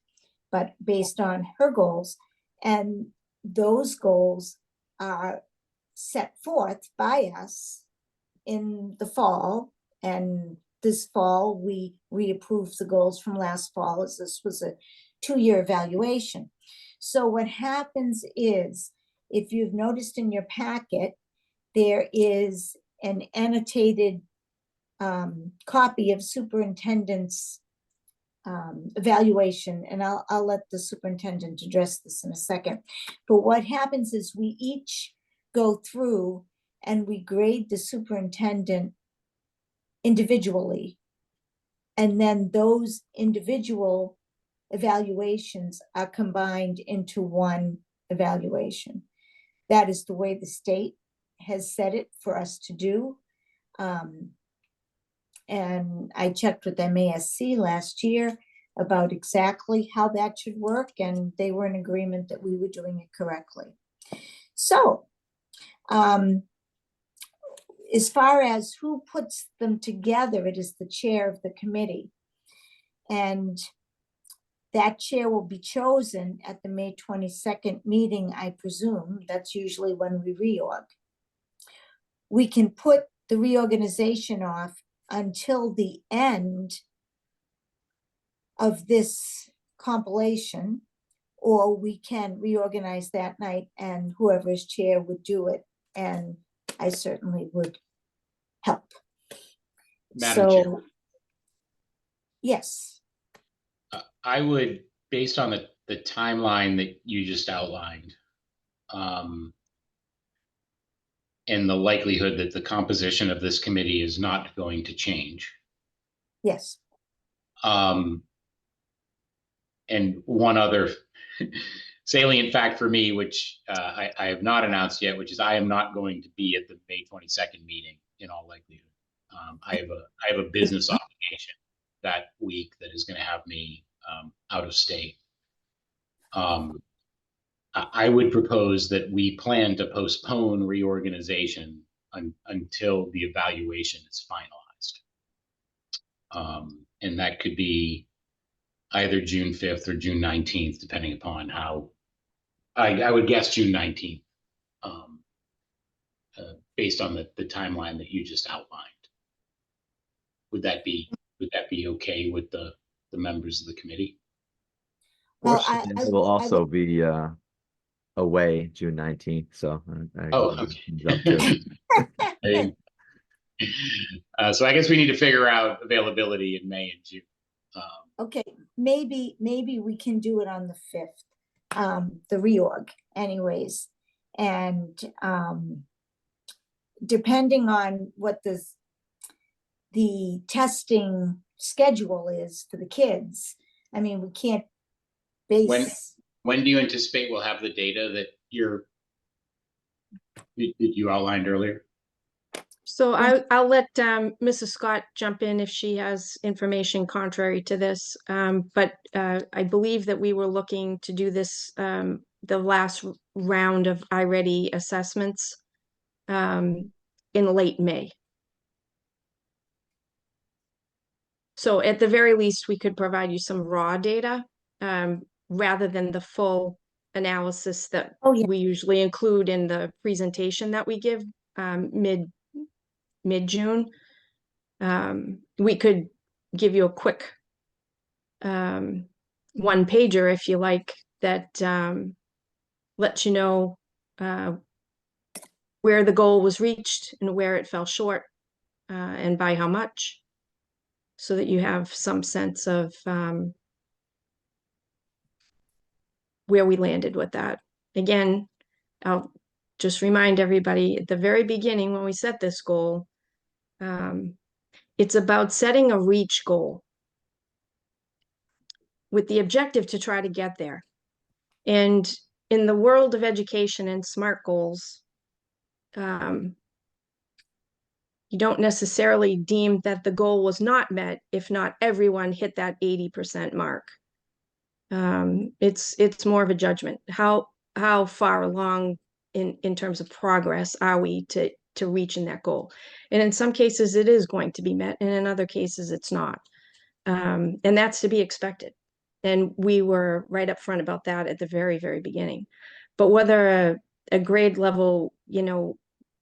but based on her goals. And those goals are set forth by us in the fall. And this fall, we reapproved the goals from last fall, as this was a 2-year evaluation. So what happens is, if you've noticed in your packet, there is an annotated copy of superintendent's evaluation, and I'll let the superintendent address this in a second. But what happens is we each go through and we grade the superintendent individually, and then those individual evaluations are combined into one evaluation. That is the way the state has set it for us to do. And I checked with MASC last year about exactly how that should work, and they were in agreement that we were doing it correctly. So, as far as who puts them together, it is the chair of the committee. And that chair will be chosen at the May 22nd meeting, I presume. That's usually when we reorg. We can put the reorganization off until the end of this compilation, or we can reorganize that night and whoever is chair would do it. And I certainly would help. Madam Chair. So, yes. I would, based on the timeline that you just outlined, and the likelihood that the composition of this committee is not going to change. Yes. And one other salient fact for me, which I have not announced yet, which is I am not going to be at the May 22nd meeting in all likelihood. I have a business obligation that week that is going to have me out of state. I would propose that we plan to postpone reorganization until the evaluation is finalized. And that could be either June 5th or June 19th, depending upon how, I would guess June 19th, based on the timeline that you just outlined. Would that be okay with the members of the committee? Well, I will also be away June 19th, so Okay. So I guess we need to figure out availability in May and June. Okay, maybe we can do it on the 5th, the reorg anyways. And depending on what the testing schedule is for the kids, I mean, we can't base. When do you anticipate we'll have the data that you outlined earlier? So I'll let Mrs. Scott jump in if she has information contrary to this. But I believe that we were looking to do this, the last round of iReady assessments in late May. So at the very least, we could provide you some raw data rather than the full analysis that Oh, yeah. we usually include in the presentation that we give mid-June. We could give you a quick one pager if you like that lets you know where the goal was reached and where it fell short and by how much, so that you have some sense of where we landed with that. Again, I'll just remind everybody at the very beginning when we set this goal, it's about setting a reach goal with the objective to try to get there. And in the world of education and SMART goals, you don't necessarily deem that the goal was not met if not everyone hit that 80% mark. It's more of a judgment. How far along in terms of progress are we to reaching that goal? And in some cases it is going to be met, and in other cases it's not. And that's to be expected. And we were right up front about that at the very, very beginning. But whether a grade level,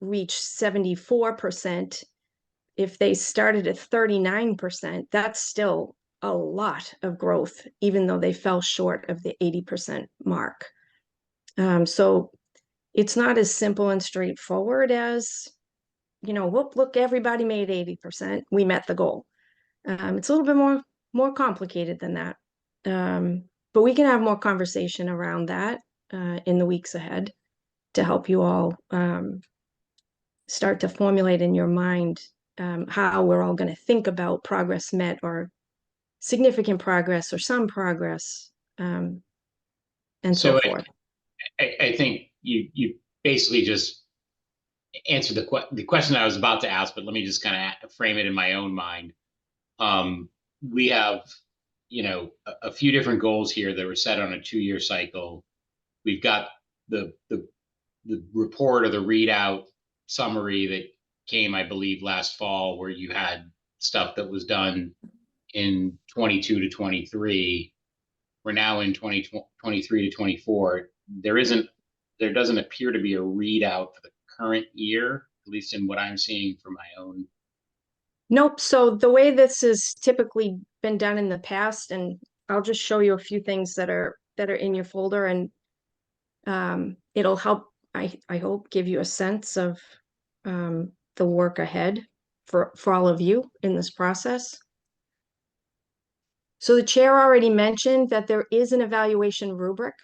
reach 74%, if they started at 39%, that's still a lot of growth, even though they fell short of the 80% mark. So it's not as simple and straightforward as, whoop, look, everybody made 80%. We met the goal. It's a little bit more complicated than that. But we can have more conversation around that in the weeks ahead to help you all start to formulate in your mind how we're all going to think about progress met or significant progress or some progress and so forth. I think you basically just answered the question I was about to ask, but let me just kind of frame it in my own mind. We have, a few different goals here that were set on a 2-year cycle. We've got the report or the readout summary that came, I believe, last fall, where you had stuff that was done in 22 to 23. We're now in 2023 to 24. There doesn't appear to be a readout for the current year, at least in what I'm seeing for my own. Nope. So the way this has typically been done in the past, and I'll just show you a few things that are in your folder, and it'll help, I hope, give you a sense of the work ahead for all of you in this process. So the chair already mentioned that there is an evaluation rubric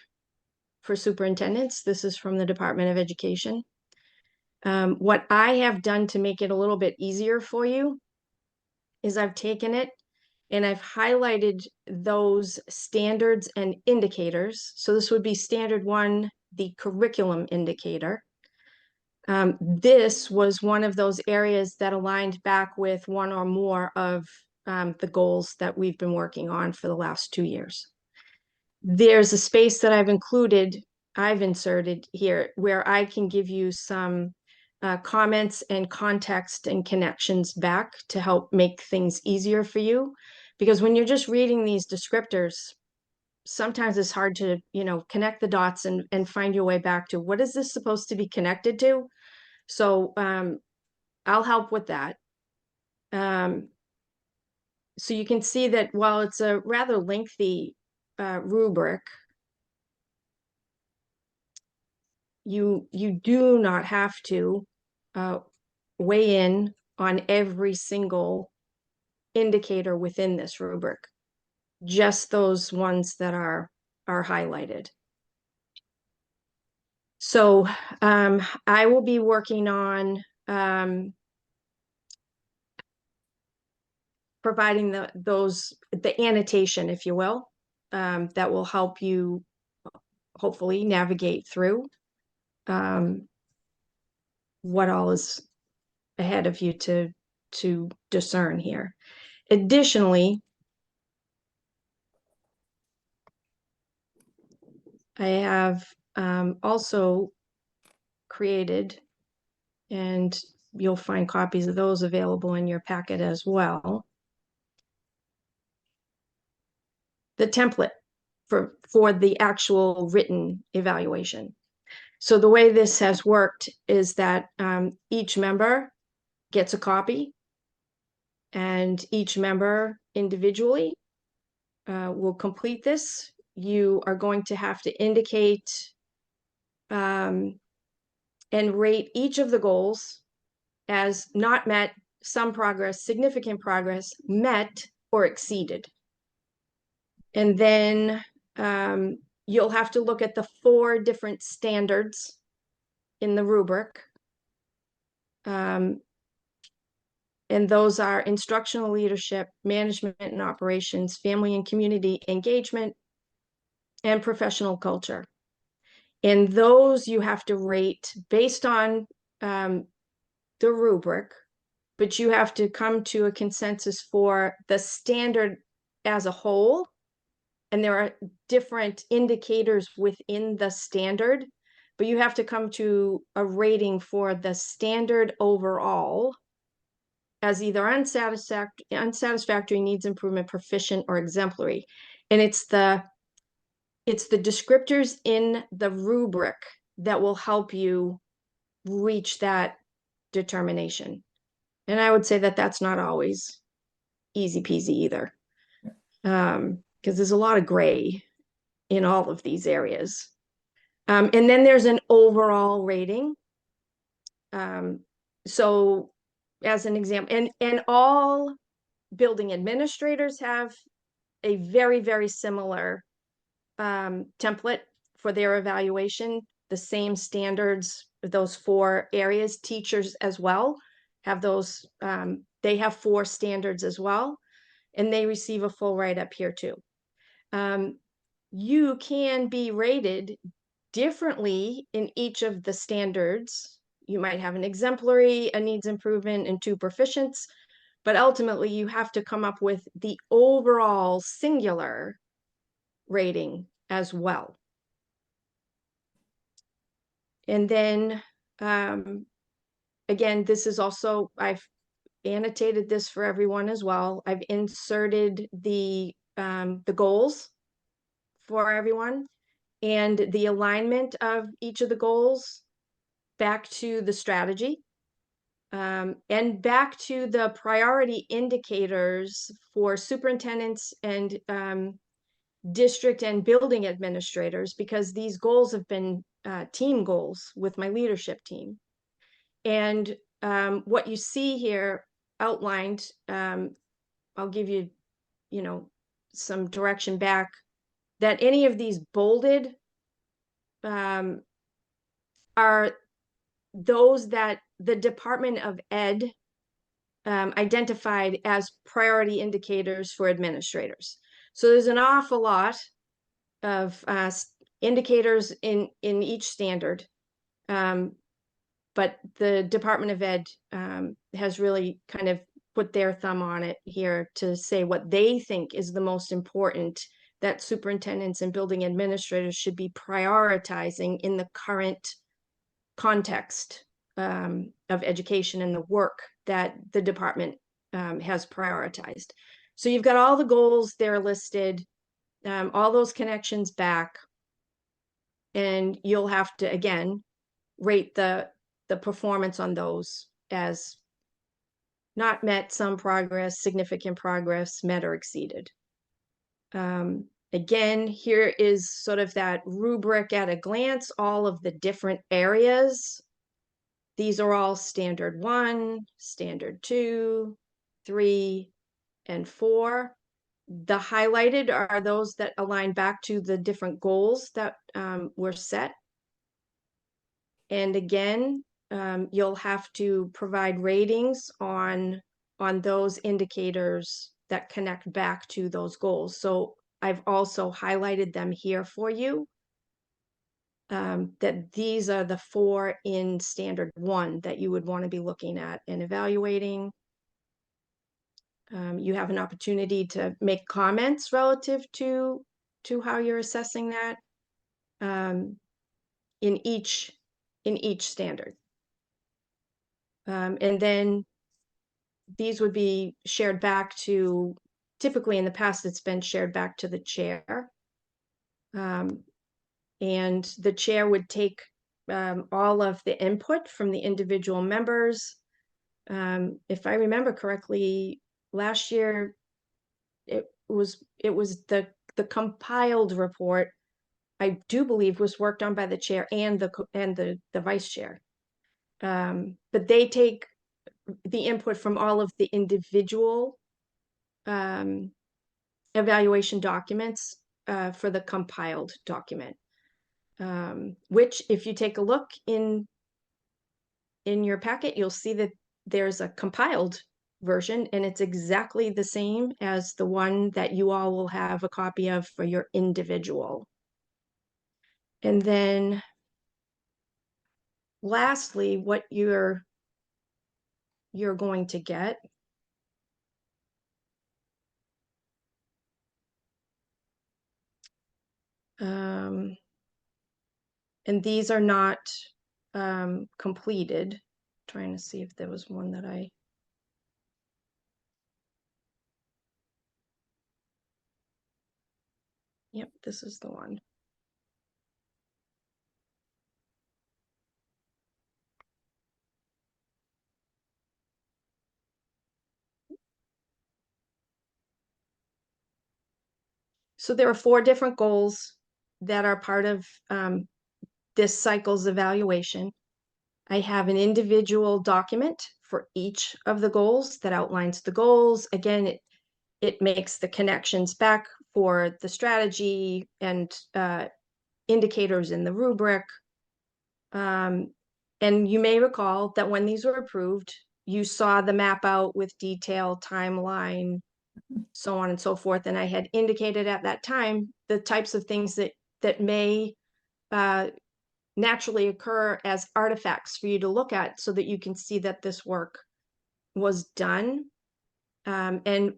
for superintendents. This is from the Department of Education. What I have done to make it a little bit easier for you is I've taken it and I've highlighted those standards and indicators. So this would be standard 1, the curriculum indicator. This was one of those areas that aligned back with one or more of the goals that we've been working on for the last 2 years. There's a space that I've inserted here where I can give you some comments and context and connections back to help make things easier for you. Because when you're just reading these descriptors, sometimes it's hard to, connect the dots and find your way back to what is this supposed to be connected to? So I'll help with that. So you can see that while it's a rather lengthy rubric, you do not have to weigh in on every single indicator within this rubric, just those ones that are highlighted. So I will be working on providing the annotation, if you will, that will help you hopefully navigate through what all is ahead of you to discern here. Additionally, I have also created, and you'll find copies of those available in your packet as well, the template for the actual written evaluation. So the way this has worked is that each member gets a copy, and each member individually will complete this. You are going to have to indicate and rate each of the goals as not met, some progress, significant progress, met, or exceeded. And then you'll have to look at the 4 different standards in the rubric. And those are instructional leadership, management and operations, family and community engagement, and professional culture. And those you have to rate based on the rubric, but you have to come to a consensus for the standard as a whole. And there are different indicators within the standard, but you have to come to a rating for the standard overall as either unsatisfactory, needs improvement, proficient, or exemplary. And it's the descriptors in the rubric that will help you reach that determination. And I would say that that's not always easy peasy either. Because there's a lot of gray in all of these areas. And then there's an overall rating. So as an example, and all building administrators have a very, very similar template for their evaluation, the same standards, those 4 areas. Teachers as well have those, they have 4 standards as well, and they receive a full write-up here too. You can be rated differently in each of the standards. You might have an exemplary, a needs improvement, and 2 proficients, but ultimately you have to come up with the overall singular rating as well. And then, again, this is also, I've annotated this for everyone as well. I've inserted the goals for everyone and the alignment of each of the goals back to the strategy, and back to the priority indicators for superintendents and district and building administrators, because these goals have been team goals with my leadership team. And what you see here outlined, I'll give you, some direction back, that any of these bolded are those that the Department of Ed identified as priority indicators for administrators. So there's an awful lot of indicators in each standard, but the Department of Ed has really kind of put their thumb on it here to say what they think is the most important that superintendents and building administrators should be prioritizing in the current context of education and the work that the department has prioritized. So you've got all the goals there listed, all those connections back, and you'll have to, again, rate the performance on those as not met, some progress, significant progress, met or exceeded. Again, here is sort of that rubric at a glance, all of the different areas. These are all standard 1, standard 2, 3, and 4. The highlighted are those that align back to the different goals that were set. And again, you'll have to provide ratings on those indicators that connect back to those goals. So I've also highlighted them here for you. that these are the 4 in standard 1 that you would want to be looking at and evaluating. You have an opportunity to make comments relative to how you're assessing that in each standard. And then these would be shared back to, typically in the past, it's been shared back to the chair. And the chair would take all of the input from the individual members. If I remember correctly, last year, it was the compiled report, I do believe, was worked on by the chair and the vice chair. But they take the input from all of the individual evaluation documents for the compiled document, which, if you take a look in your packet, you'll see that there's a compiled version, and it's exactly the same as the one that you all will have a copy of for your individual. And then lastly, what you're going to get and these are not completed. Trying to see if there was one that Yep, this is the one. So there are 4 different goals that are part of this cycle's evaluation. I have an individual document for each of the goals that outlines the goals. Again, it makes the connections back for the strategy and indicators in the rubric. And you may recall that when these were approved, you saw the map out with detail, timeline, so on and so forth. And I had indicated at that time the types of things that may naturally occur as artifacts for you to look at, so that you can see that this work was done. And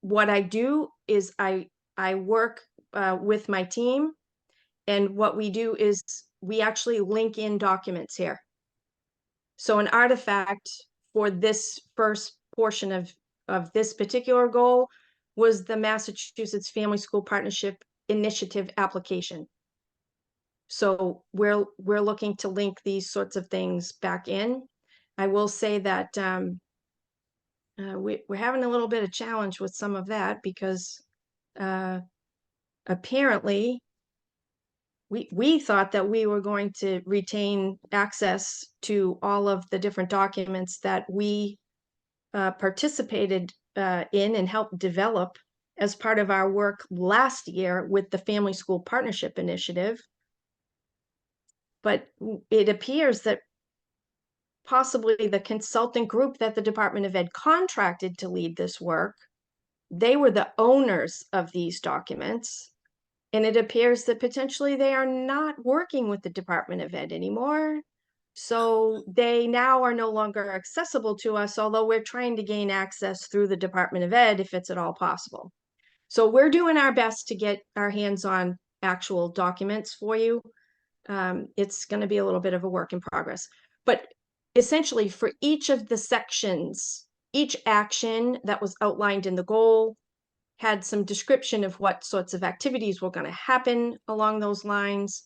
what I do is I work with my team, and what we do is we actually link in documents here. So an artifact for this first portion of this particular goal was the Massachusetts Family School Partnership Initiative application. So we're looking to link these sorts of things back in. I will say that we're having a little bit of challenge with some of that, because apparently we thought that we were going to retain access to all of the different documents that we participated in and helped develop as part of our work last year with the Family School Partnership Initiative. But it appears that possibly the consulting group that the Department of Ed contracted to lead this work, they were the owners of these documents. And it appears that potentially they are not working with the Department of Ed anymore. So they now are no longer accessible to us, although we're trying to gain access through the Department of Ed if it's at all possible. So we're doing our best to get our hands on actual documents for you. It's going to be a little bit of a work in progress. But essentially, for each of the sections, each action that was outlined in the goal had some description of what sorts of activities were going to happen along those lines.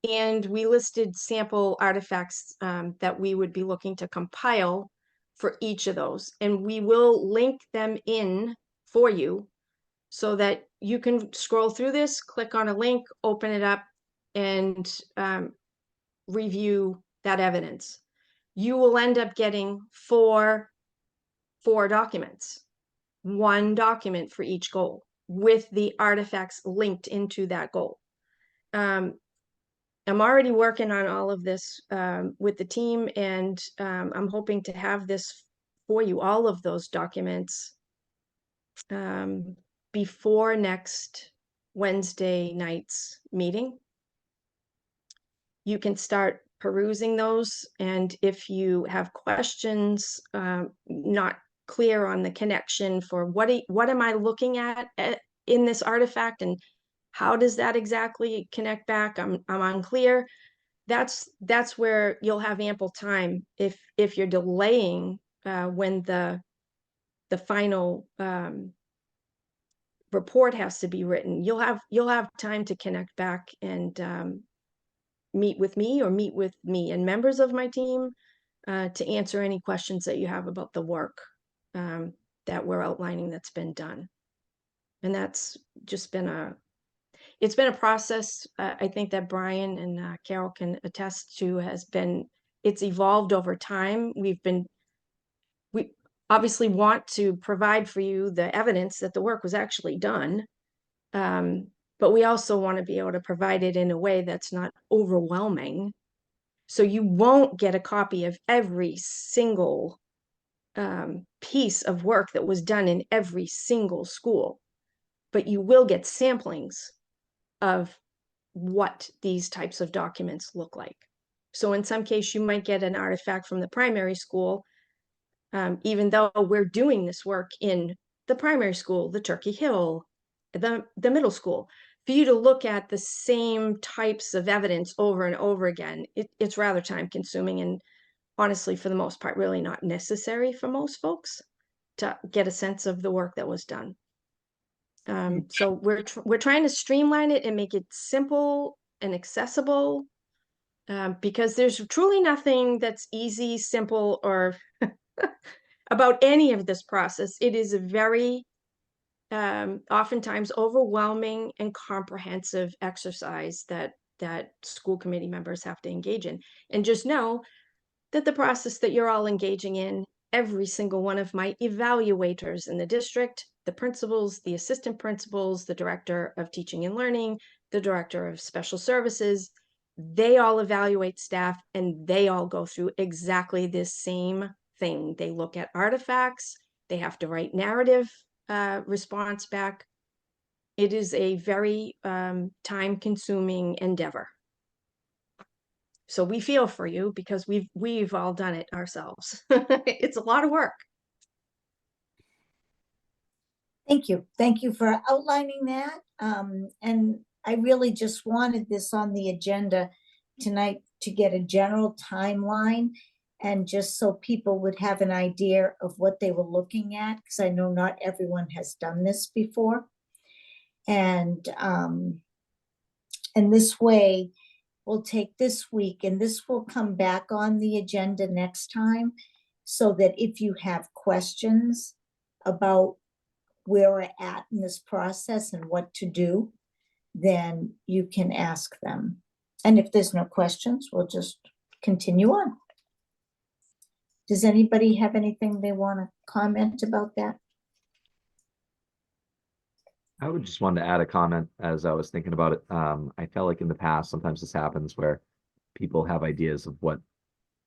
And we listed sample artifacts that we would be looking to compile for each of those. And we will link them in for you so that you can scroll through this, click on a link, open it up, and review that evidence. You will end up getting four documents. 1 document for each goal with the artifacts linked into that goal. I'm already working on all of this with the team, and I'm hoping to have this for you, all of those documents, before next Wednesday night's meeting. you can start perusing those. And if you have questions, not clear on the connection for what am I looking at in this artifact, and how does that exactly connect back? I'm unclear. That's where you'll have ample time if you're delaying when the final report has to be written. You'll have time to connect back and meet with me and members of my team to answer any questions that you have about the work that we're outlining that's been done. And that's just been it's been a process. I think that Brian and Carol can attest to. It's evolved over time. We obviously want to provide for you the evidence that the work was actually done. But we also want to be able to provide it in a way that's not overwhelming. So you won't get a copy of every single piece of work that was done in every single school, but you will get samplings of what these types of documents look like. So in some case, you might get an artifact from the primary school, even though we're doing this work in the primary school, the Turkey Hill, the middle school. For you to look at the same types of evidence over and over again, it's rather time consuming, and honestly, for the most part, really not necessary for most folks to get a sense of the work that was done. So we're trying to streamline it and make it simple and accessible, because there's truly nothing that's easy, simple, or about any of this process. It is a very oftentimes overwhelming and comprehensive exercise that school committee members have to engage in. And just know that the process that you're all engaging in, every single one of my evaluators in the district, the principals, the assistant principals, the director of teaching and learning, the director of special services, they all evaluate staff, and they all go through exactly this same thing. They look at artifacts, they have to write narrative response back. It is a very time-consuming endeavor. So we feel for you, because we've all done it ourselves. It's a lot of work. Thank you. Thank you for outlining that. And I really just wanted this on the agenda tonight to get a general timeline, and just so people would have an idea of what they were looking at, because I know not everyone has done this before. And this way, we'll take this week, and this will come back on the agenda next time, so that if you have questions about where we're at in this process and what to do, then you can ask them. And if there's no questions, we'll just continue on. Does anybody have anything they want to comment about that? I would just want to add a comment as I was thinking about it. I felt like in the past, sometimes this happens where people have ideas of what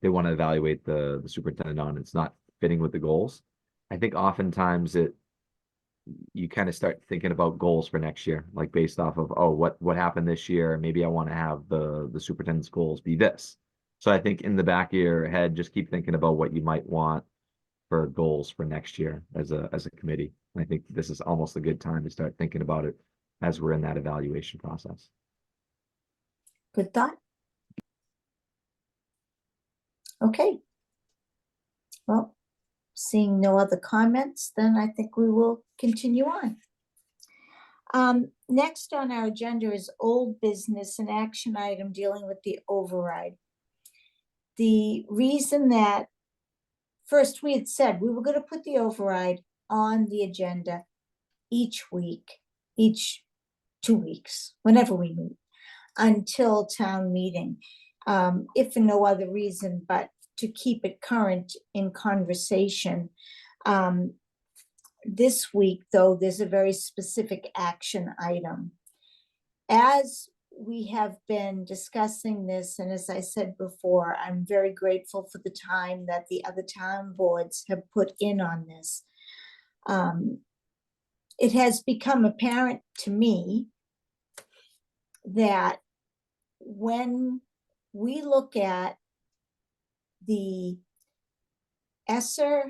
they want to evaluate the superintendent on. It's not fitting with the goals. I think oftentimes you kind of start thinking about goals for next year, like based off of, oh, what happened this year? Maybe I want to have the superintendent's goals be this. So I think in the back of your head, just keep thinking about what you might want for goals for next year as a committee. And I think this is almost a good time to start thinking about it as we're in that evaluation process. Good thought. Okay. Well, seeing no other comments, then I think we will continue on. Next on our agenda is old business, and action item dealing with the override. The reason that first we had said we were going to put the override on the agenda each week, each 2 weeks, whenever we meet, until town meeting, if for no other reason but to keep it current in conversation. This week, though, there's a very specific action item. As we have been discussing this, and as I said before, I'm very grateful for the time that the other town boards have put in on this. It has become apparent to me that when we look at the ESSER,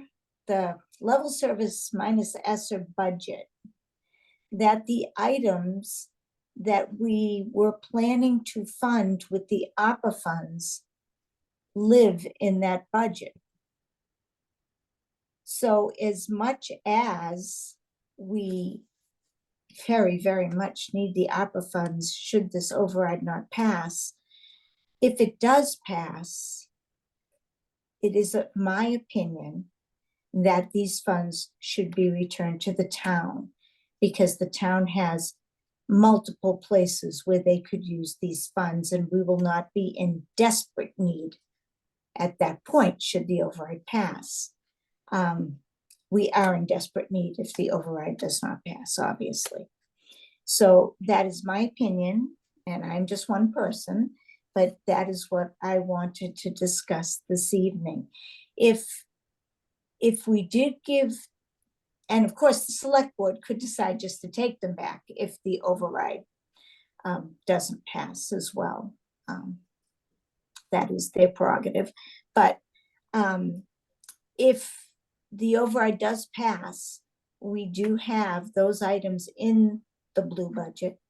the level service minus ESSER budget, that the items that we were planning to fund with the ARPA funds live in that budget. So as much as we very, very much need the ARPA funds, should this override not pass, if it does pass, it is my opinion that these funds should be returned to the town, because the town has multiple places where they could use these funds, and we will not be in desperate need at that point should the override pass. We are in desperate need if the override does not pass, obviously. So that is my opinion, and I'm just one person, but that is what I wanted to discuss this evening. If we did give, and of course, the select board could decide just to take them back if the override doesn't pass as well. That is their prerogative. But if the override does pass, we do have those items in the blue budget.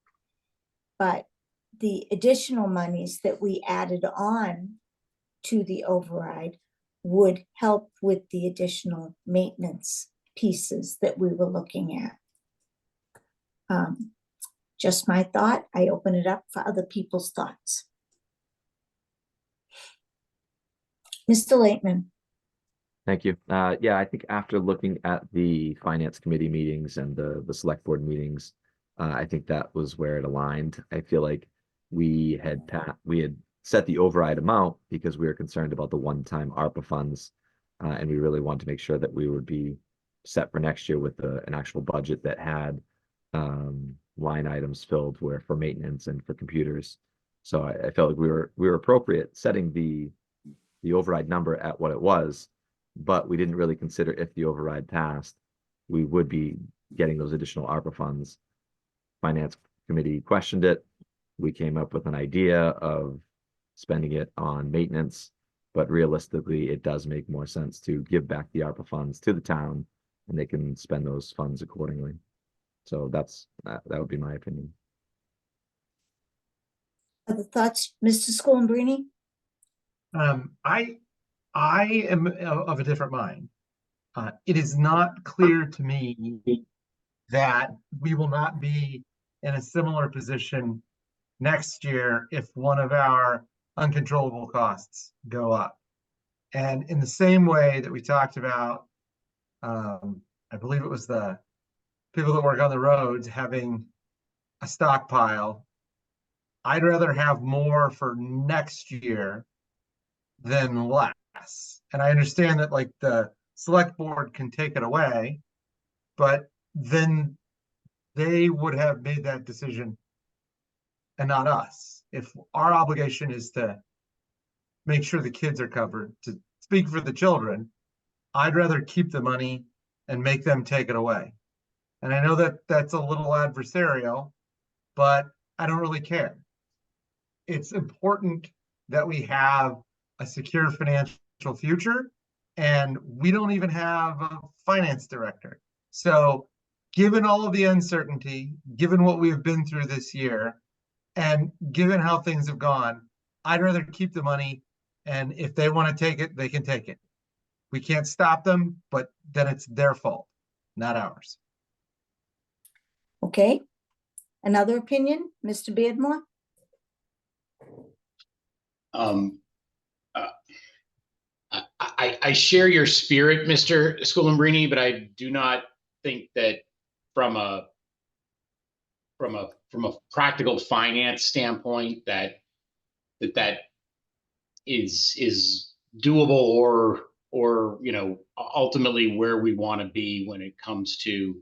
But the additional monies that we added on to the override would help with the additional maintenance pieces that we were looking at. Just my thought. I open it up for other people's thoughts. Mr. Laitman. Thank you. Yeah, I think after looking at the finance committee meetings and the select board meetings, I think that was where it aligned. I feel like we had set the override amount because we were concerned about the one-time ARPA funds, and we really wanted to make sure that we would be set for next year with an actual budget that had line items filled for maintenance and for computers. So I felt like we were appropriate setting the override number at what it was, but we didn't really consider if the override passed, we would be getting those additional ARPA funds. Finance committee questioned it. We came up with an idea of spending it on maintenance, but realistically, it does make more sense to give back the ARPA funds to the town, and they can spend those funds accordingly. So that would be my opinion. Other thoughts, Mr. Schoenbrini? I am of a different mind. It is not clear to me that we will not be in a similar position next year if one of our uncontrollable costs go up. And in the same way that we talked about, I believe it was the people that work on the roads having a stockpile, I'd rather have more for next year than less. And I understand that like the select board can take it away, but then they would have made that decision and not us. If our obligation is to make sure the kids are covered, to speak for the children, I'd rather keep the money and make them take it away. And I know that that's a little adversarial, but I don't really care. It's important that we have a secure financial future, and we don't even have a finance director. So given all of the uncertainty, given what we've been through this year, and given how things have gone, I'd rather keep the money, and if they want to take it, they can take it. We can't stop them, but then it's their fault, not ours. Okay. Another opinion, Mr. Beardmore? I share your spirit, Mr. Schoenbrini, but I do not think that from a practical finance standpoint that is doable or you know, ultimately where we want to be when it comes to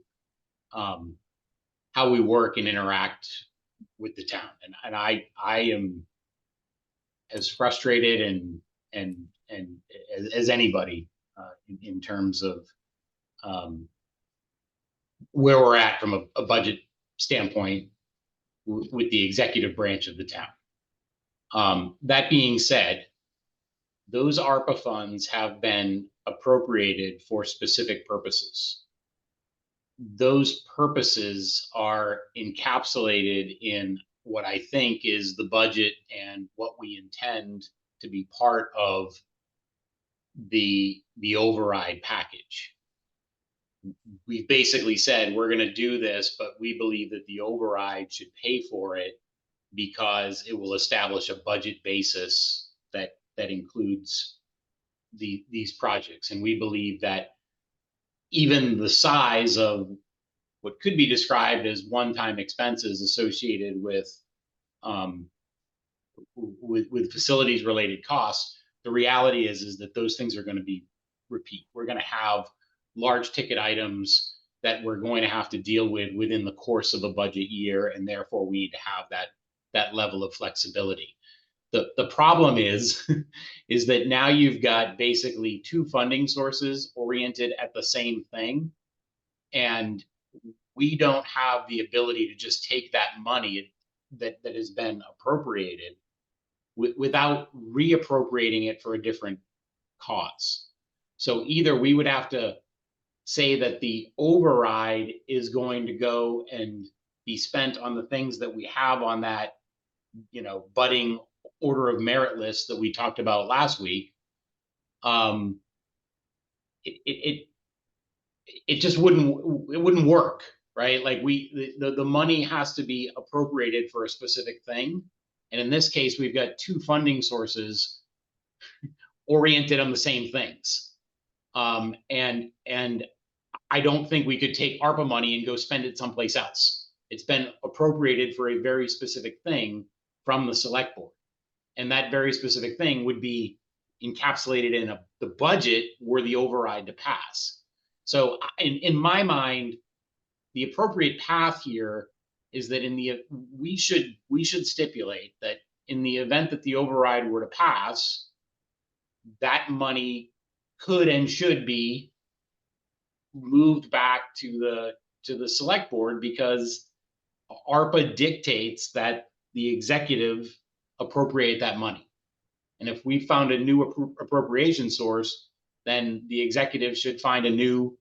how we work and interact with the town. And I am as frustrated and as anybody in terms of where we're at from a budget standpoint with the executive branch of the town. That being said, those ARPA funds have been appropriated for specific purposes. Those purposes are encapsulated in what I think is the budget and what we intend to be part of the override package. We've basically said we're going to do this, but we believe that the override should pay for it because it will establish a budget basis that includes these projects. And we believe that even the size of what could be described as one-time expenses associated with facilities related costs, the reality is that those things are going to be repeat. We're going to have large ticket items that we're going to have to deal with within the course of a budget year, and therefore we need to have that level of flexibility. The problem is that now you've got basically two funding sources oriented at the same thing, and we don't have the ability to just take that money that has been appropriated without reappropriating it for a different cause. So either we would have to say that the override is going to go and be spent on the things that we have on that, budding order of merit list that we talked about last week. It just wouldn't work, right? Like the money has to be appropriated for a specific thing. And in this case, we've got two funding sources oriented on the same things. And I don't think we could take ARPA money and go spend it someplace else. It's been appropriated for a very specific thing from the select board. And that very specific thing would be encapsulated in the budget were the override to pass. So in my mind, the appropriate path here is that we should stipulate that in the event that the override were to pass, that money could and should be moved back to the select board, because ARPA dictates that the executive appropriate that money. And if we found a new appropriation source, then the executive should find a new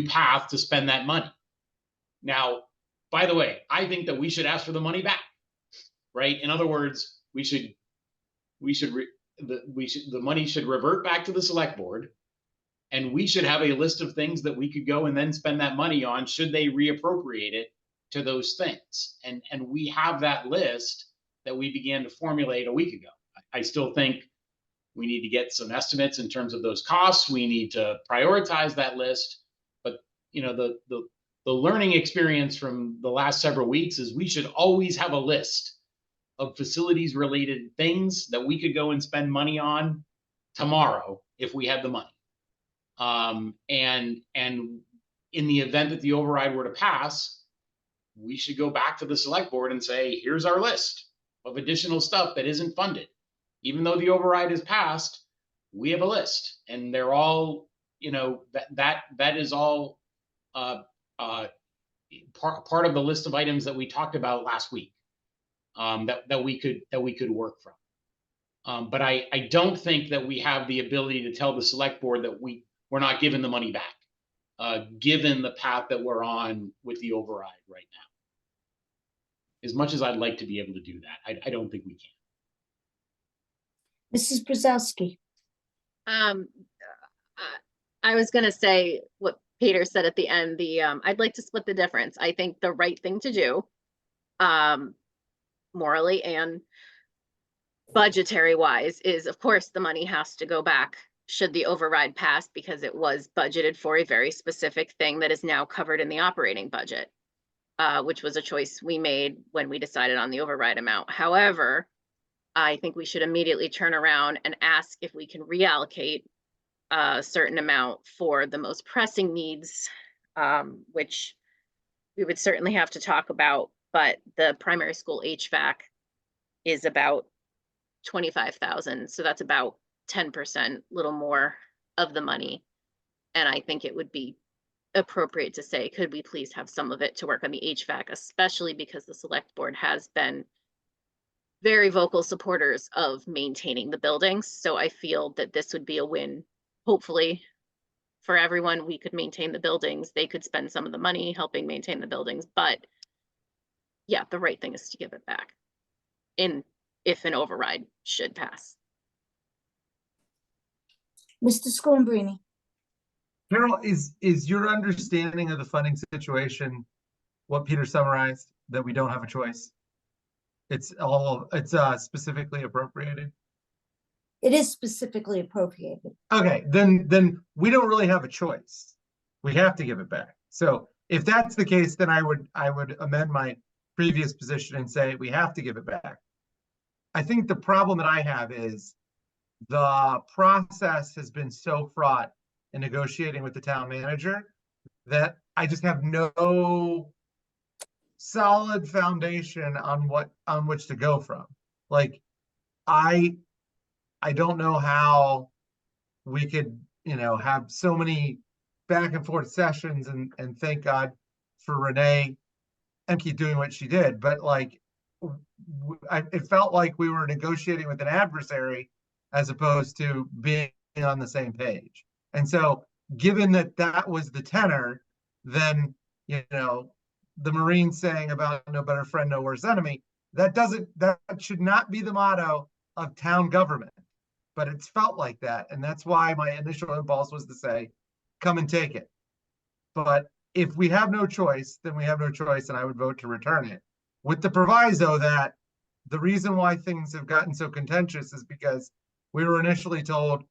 path to spend that money. Now, by the way, I think that we should ask for the money back, right? In other words, the money should revert back to the select board, and we should have a list of things that we could go and then spend that money on should they reappropriate it to those things. And we have that list that we began to formulate a week ago. I still think we need to get some estimates in terms of those costs. We need to prioritize that list. But the learning experience from the last several weeks is we should always have a list of facilities related things that we could go and spend money on tomorrow if we had the money. And in the event that the override were to pass, we should go back to the select board and say, here's our list of additional stuff that isn't funded. Even though the override is passed, we have a list, and they're all, that is all part of the list of items that we talked about last week, that we could work from. But I don't think that we have the ability to tell the select board that we're not giving the money back, given the path that we're on with the override right now. As much as I'd like to be able to do that, I don't think we can. Mrs. Brzezowski. I was going to say what Peter said at the end, I'd like to split the difference. I think the right thing to do, morally and budgetary wise, is of course the money has to go back should the override pass, because it was budgeted for a very specific thing that is now covered in the operating budget, which was a choice we made when we decided on the override amount. However, I think we should immediately turn around and ask if we can reallocate a certain amount for the most pressing needs, which we would certainly have to talk about. But the primary school HVAC is about $25,000, so that's about 10%, little more of the money. And I think it would be appropriate to say, could we please have some of it to work on the HVAC, especially because the select board has been very vocal supporters of maintaining the buildings. So I feel that this would be a win, hopefully, for everyone. We could maintain the buildings. They could spend some of the money helping maintain the buildings. But yeah, the right thing is to give it back if an override should pass. Mr. Schoenbrini, Carol, is your understanding of the funding situation what Peter summarized, that we don't have a choice? It's specifically appropriated? it is specifically appropriated. Okay, then we don't really have a choice. We have to give it back. So if that's the case, then I would amend my previous position and say we have to give it back. I think the problem that I have is the process has been so fraught in negotiating with the town manager that I just have no solid foundation on which to go from. Like, I don't know how we could, have so many back and forth sessions and thank God for Renee Emke doing what she did. But like, it felt like we were negotiating with an adversary as opposed to being on the same page. And so given that was the tenor, then, the Marine saying about no better friend, no worse enemy, that should not be the motto of town government, but it's felt like that. And that's why my initial impulse was to say, come and take it. But if we have no choice, then we have no choice, and I would vote to return it, with the proviso that the reason why things have gotten so contentious is because we were initially told,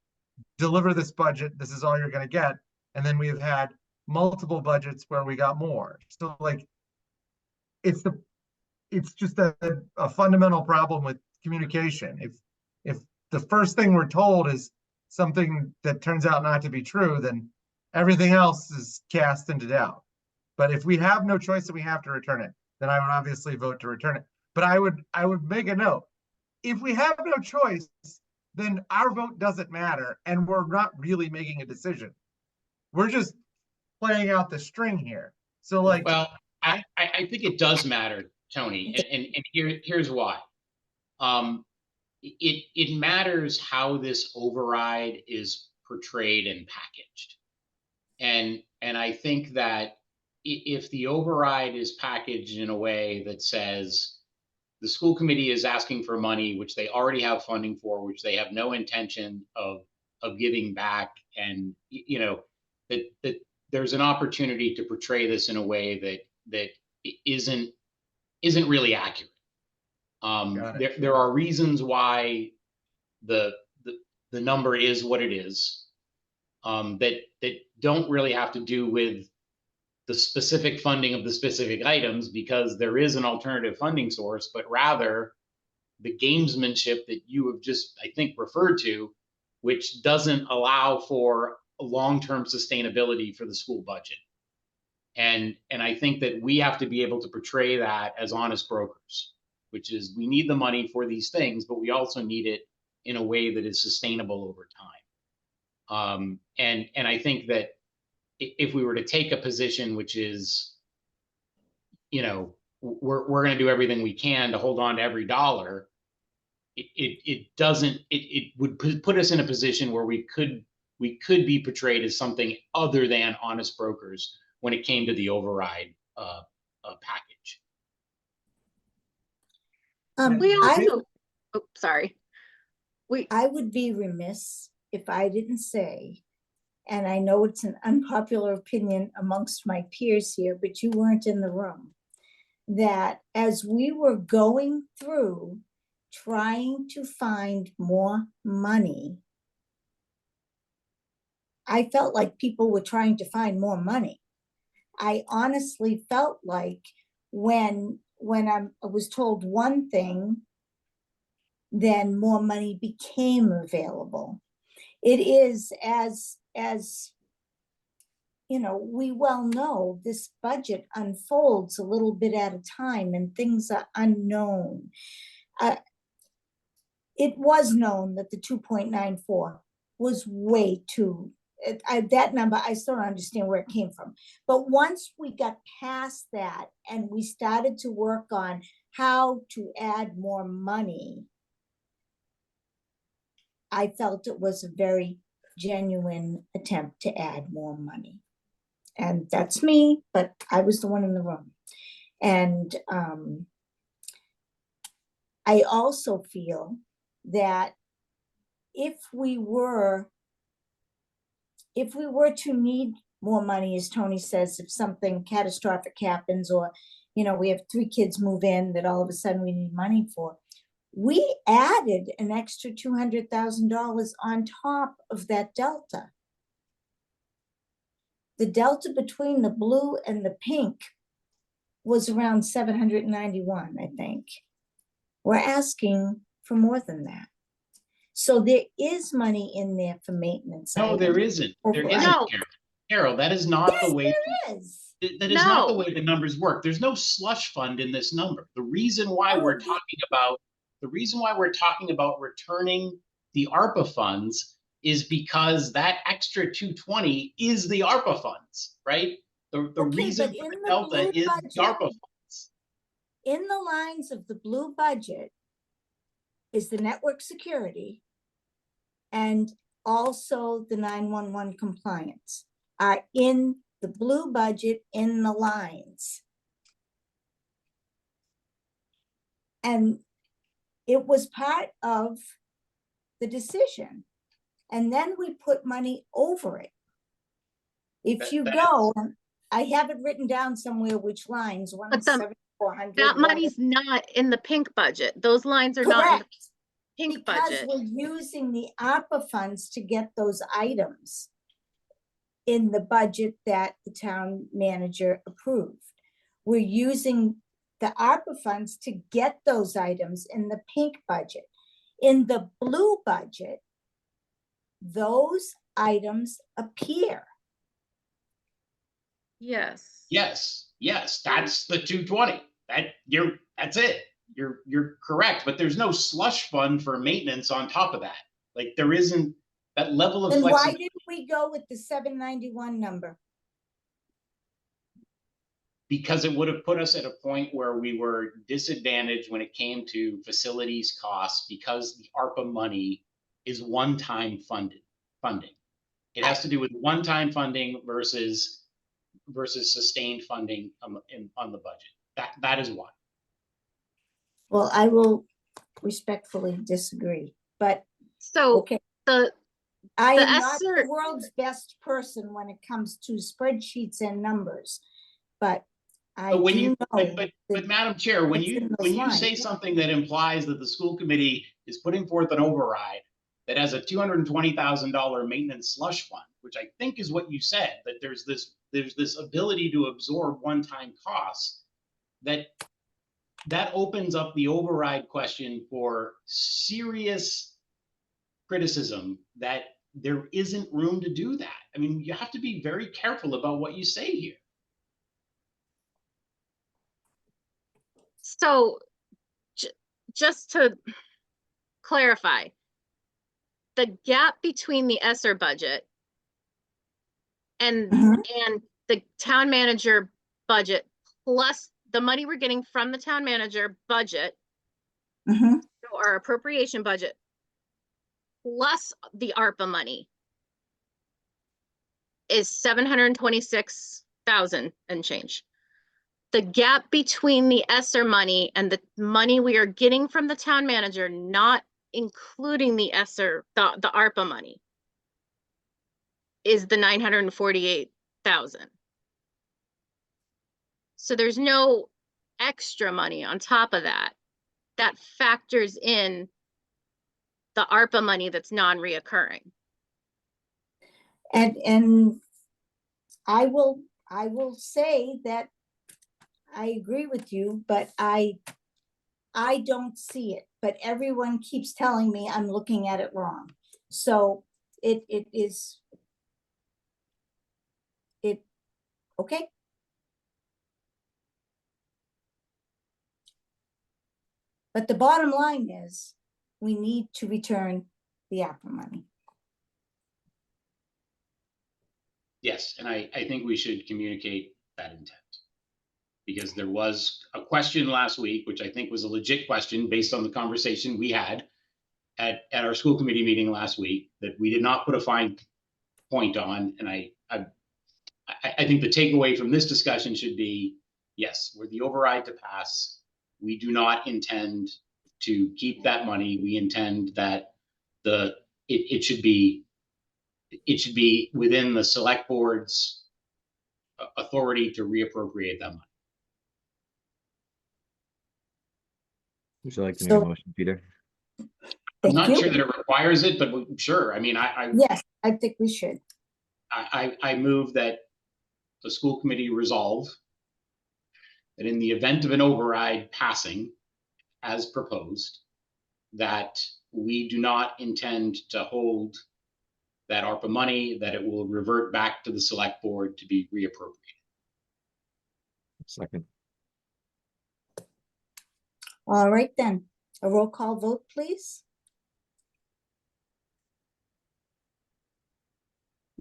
deliver this budget, this is all you're going to get. And then we have had multiple budgets where we got more. So like, it's just a fundamental problem with communication. If the first thing we're told is something that turns out not to be true, then everything else is cast into doubt. But if we have no choice and we have to return it, then I would obviously vote to return it. But I would make a note. If we have no choice, then our vote doesn't matter, and we're not really making a decision. We're just playing out the string here. So like, Well, I think it does matter, Tony, and here's why. It matters how this override is portrayed and packaged. And I think that if the override is packaged in a way that says the school committee is asking for money, which they already have funding for, which they have no intention of giving back, and that there's an opportunity to portray this in a way that isn't really accurate. There are reasons why the number is what it is, that don't really have to do with the specific funding of the specific items, because there is an alternative funding source, but rather the gamesmanship that you have just, I think, referred to, which doesn't allow for a long-term sustainability for the school budget. And I think that we have to be able to portray that as honest brokers, which is, we need the money for these things, but we also need it in a way that is sustainable over time. And I think that if we were to take a position which is, we're going to do everything we can to hold on to every dollar, it would put us in a position where we could be portrayed as something other than honest brokers when it came to the override package. We also, sorry. I would be remiss if I didn't say, and I know it's an unpopular opinion amongst my peers here, but you weren't in the room, that as we were going through trying to find more money, I felt like people were trying to find more money. I honestly felt like when I was told one thing, then more money became available. It is, as we well know, this budget unfolds a little bit at a time and things are unknown. It was known that the 2.94 was way too, that number, I still don't understand where it came from. But once we got past that and we started to work on how to add more money, I felt it was a very genuine attempt to add more money. And that's me, but I was the one in the room. And I also feel that if we were to need more money, as Tony says, if something catastrophic happens, or, you know, we have 3 kids move in that all of a sudden we need money for, we added an extra $200,000 on top of that delta. The delta between the blue and the pink was around 791, I think. We're asking for more than that. So there is money in there for maintenance. No, there isn't. There isn't, No. Carol. Carol, that is not the way. There is. That is not the No. way the numbers work. There's no slush fund in this number. The reason why we're talking about returning the ARPA funds is because that extra 220 is the ARPA funds, right? The Okay, reason but for in the the delta blue is the budget- ARPA funds. In the lines of the blue budget is the network security and also the 911 compliance are in the blue budget in the lines. And it was part of the decision. And then we put money over it. If you go, I have it written down somewhere which lines, one But is the- 7,400. That one money's is- not in the pink budget. Those lines are not in the Correct. pink Because budget. we're using the ARPA funds to get those items in the budget that the town manager approved. We're using the ARPA funds to get those items in the pink budget. In the blue budget, those items appear. Yes. Yes, that's the 220. That's it. You're correct, but there's no slush fund for maintenance on top of that. Like, there isn't that level of Then why flexibility. didn't we go with the 791 number? Because it would have put us at a point where we were disadvantaged when it came to facilities costs, because the ARPA money is one-time funding. It has to do with one-time funding versus sustained funding on the budget. That is why. Well, I will respectfully disagree, but So okay. the I The am not the ESSER world's best person when it comes to spreadsheets and numbers, but I But when do you, know. but that Madam Chair, when it's in you those say lines. something that implies that the school committee is putting forth an override that has a $220,000 maintenance slush fund, which I think is what you said, that there's this ability to absorb one-time costs, that opens up the override question for serious criticism that there isn't room to do that. I mean, you have to be very careful about what you say here. So just to clarify, the gap between the ESSER budget and Mhm. and the town manager budget, plus the money we're getting from the town manager budget Mhm. or our appropriation budget, plus the ARPA money, is 726,000 and change. The gap between the ESSER money and the money we are getting from the town manager, not including the ESSER, the ARPA money, is the 948,000. So there's no extra money on top of that. That factors in the ARPA money that's non-reoccurring. And I will say that I agree with you, but I don't see it, but everyone keeps telling me I'm looking at it wrong. So it is, okay. But the bottom line is, we need to return the ARPA money. Yes, and I think we should communicate that intent. because there was a question last week, which I think was a legit question based on the conversation we had at our school committee meeting last week, that we did not put a fine point on. And I think the takeaway from this discussion should be, yes, were the override to pass, we do not intend to keep that money. We intend that it should be within the select board's authority to reappropriate that money. Would you like to make a So- motion, Peter? I'm Thank not you. sure that it requires it, but sure. I mean, Yes, I think we should. I move that the school committee resolve that in the event of an override passing as proposed, that we do not intend to hold that ARPA money, that it will revert back to the select board to be reappropriated. Second. All right then, a roll call vote, please.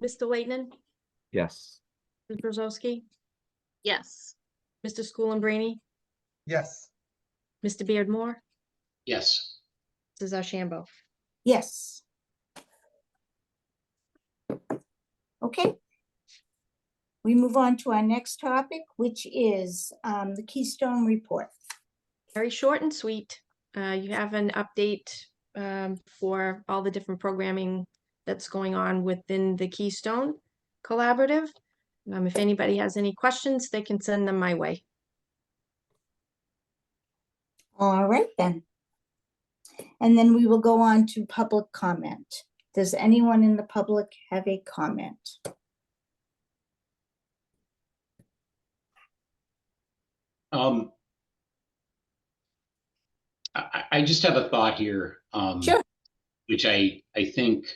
Mr. Leighton, Yes. Ms. Brzezowski, Yes. Mr. Schoolbrini, Yes. Mr. Beardmore, Yes. Mrs. Ashambo. Yes. Okay. We move on to our next topic, which is the Keystone Report. Very short and sweet. You have an update for all the different programming that's going on within the Keystone Collaborative. If anybody has any questions, they can send them my way. All right then. And then we will go on to public comment. Does anyone in the public have a comment? I just have a thought here. Sure. Which I think,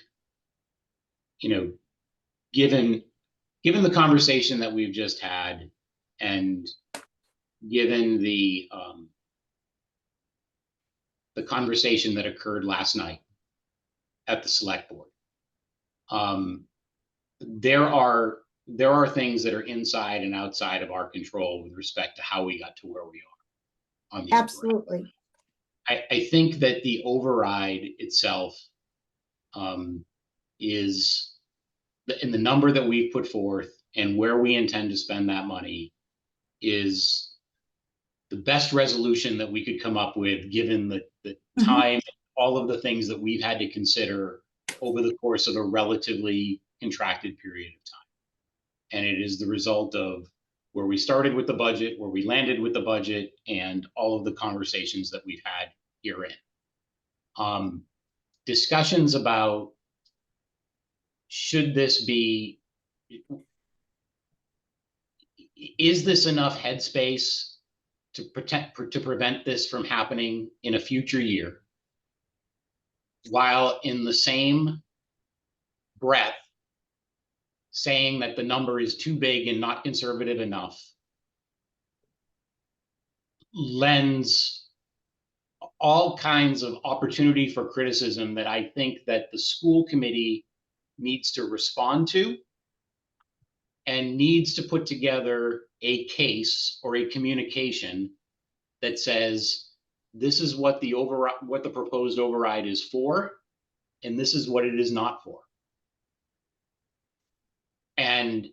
given the conversation that we've just had, and given the conversation that occurred last night at the select board, there are things that are inside and outside of our control with respect to how we got to where we are on the override. Absolutely. I think that the override itself is in the number that we've put forth and where we intend to spend that money is the best resolution that we could come up with, given the time, all of the things that we've had to consider over the course of a relatively contracted period of time. And it is the result of where we started with the budget, where we landed with the budget, and all of the conversations that we've had herein. Discussions about is this enough headspace to prevent this from happening in a future year, while in the same breath saying that the number is too big and not conservative enough, lends all kinds of opportunity for criticism that I think that the school committee needs to respond to and needs to put together a case or a communication that says, this is what the proposed override is for, and this is what it is not for. And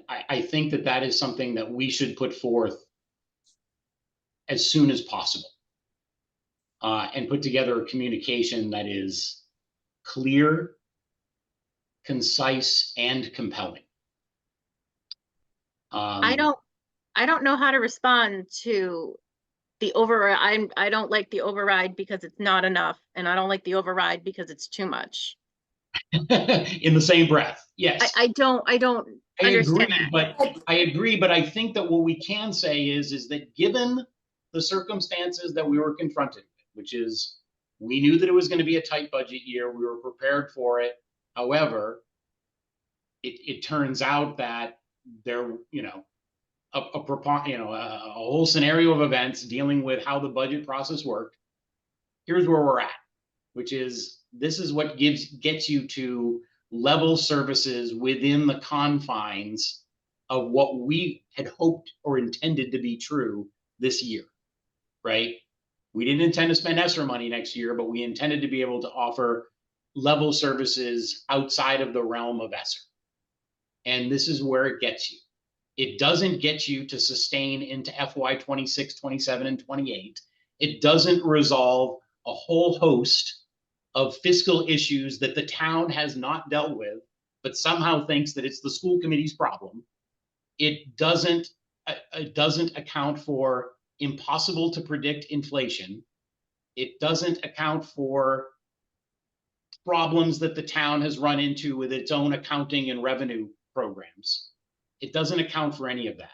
I think that is something that we should put forth as soon as possible, and put together a communication that is clear, concise, and compelling. I don't know how to respond to the override. I don't like the override because it's not enough, and I don't like the override because it's too much. In the same breath, yes. I don't understand agree, that. I agree, but I think that what we can say is that given the circumstances that we were confronted with, which is we knew that it was going to be a tight budget year, we were prepared for it. However, it turns out that there, a whole scenario of events dealing with how the budget process worked. Here's where we're at, which is this is what gets you to level services within the confines of what we had hoped or intended to be true this year, right? We didn't intend to spend ESSER money next year, but we intended to be able to offer level services outside of the realm of ESSER. And this is where it gets you. It doesn't get you to sustain into FY 26, 27, and 28. It doesn't resolve a whole host of fiscal issues that the town has not dealt with, but somehow thinks that it's the school committee's problem. It doesn't account for impossible to predict inflation. It doesn't account for problems that the town has run into with its own accounting and revenue programs. It doesn't account for any of that.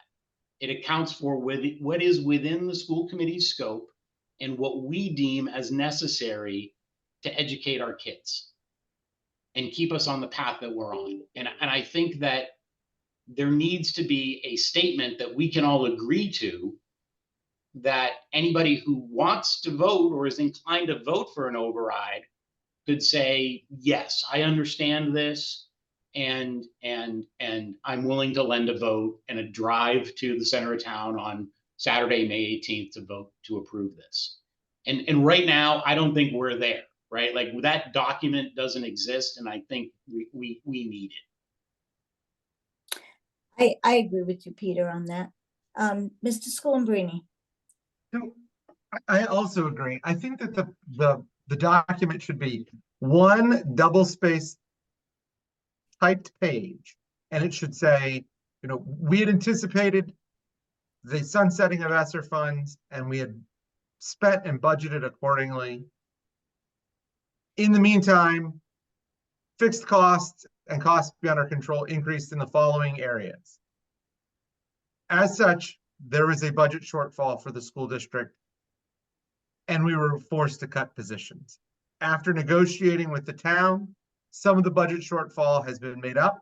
It accounts for what is within the school committee's scope and what we deem as necessary to educate our kids and keep us on the path that we're on. And I think that there needs to be a statement that we can all agree to, that anybody who wants to vote or is inclined to vote for an override could say, yes, I understand this, and I'm willing to lend a vote and a drive to the center of town on Saturday, May 18th to vote to approve this. And right now, I don't think we're there, right? Like, that document doesn't exist, and I think we need it. I agree with you, Peter, on that. Mr. Schoenbrini. So I also agree. I think that the document should be one double-spaced typed page, and it should say, you know, we had anticipated the sunsetting of ESSER funds, and we had spent and budgeted accordingly. In the meantime, fixed costs and costs beyond our control increased in the following areas. As such, there was a budget shortfall for the school district, and we were forced to cut positions. After negotiating with the town, some of the budget shortfall has been made up.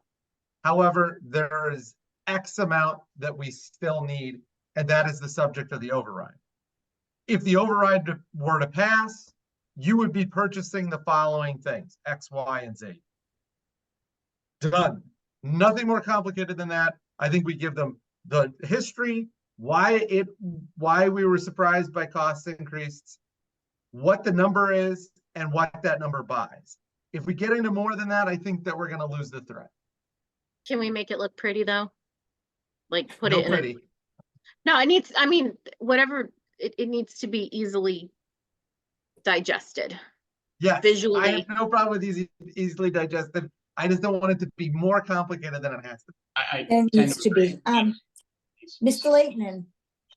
However, there is X amount that we still need, and that is the subject of the override. If the override were to pass, you would be purchasing the following things, X, Y, and Z. Done. Nothing more complicated than that. I think we give them the history, why we were surprised by cost increases, what the number is, and what that number buys. If we get into more than that, I think that we're going to lose the thread. Can we make it look pretty though? Like put No it in pretty. No, it needs, I mean, whatever, it needs to be easily digested. Yes, I Visually. have no problem with easily digested. I just don't want it to be more complicated than it has to be. I There tend needs to be. agree. Mr. Leighton.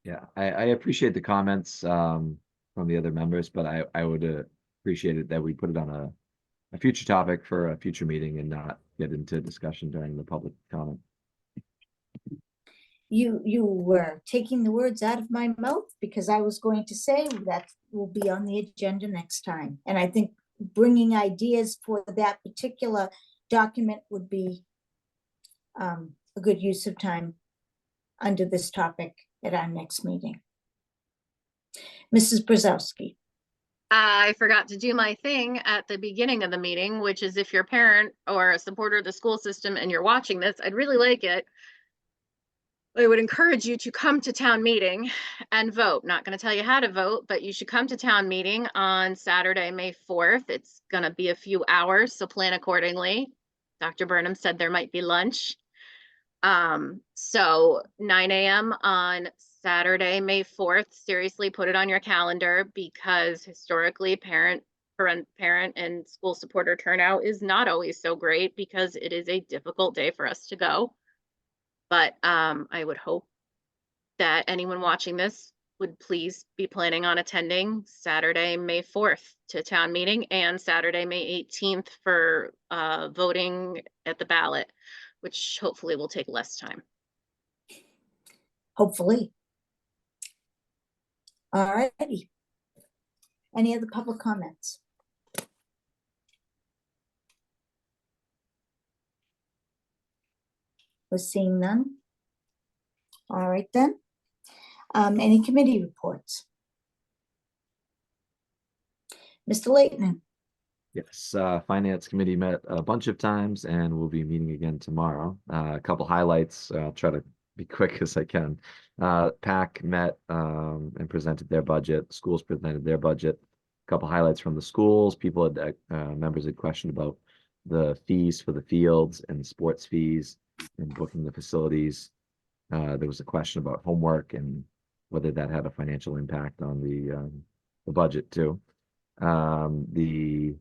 Yeah, I appreciate the comments from the other members, but I would appreciate it that we put it on a future topic for a future meeting and not get into discussion during the public comment. You were taking the words out of my mouth, because I was going to say that will be on the agenda next time. And I think bringing ideas for that particular document would be a good use of time under this topic at our next meeting. Mrs. Brzezowski. I forgot to do my thing at the beginning of the meeting, which is if you're a parent or a supporter of the school system and you're watching this, I'd really like it. I would encourage you to come to town meeting and vote. Not going to tell you how to vote, but you should come to town meeting on Saturday, May 4th. It's going to be a few hours, so plan accordingly. Dr. Burnham said there might be lunch. So 9 a.m. on Saturday, May 4th, seriously put it on your calendar, because historically parent and school supporter turnout is not always so great, because it is a difficult day for us to go. But I would hope that anyone watching this would please be planning on attending Saturday, May 4th to town meeting, and Saturday, May 18th for voting at the ballot, which hopefully will take less time. Hopefully. All righty. Any other public comments? We're seeing none. All right then. Any committee reports? Mr. Leighton. Yes, Finance Committee met a bunch of times and we'll be meeting again tomorrow. A couple highlights, I'll try to be quick as I can. PAC met and presented their budget, schools presented their budget. A couple highlights from the schools, people had, members had questioned about the fees for the fields and sports fees and booking the facilities. There was a question about homework and whether that had a financial impact on the budget too. The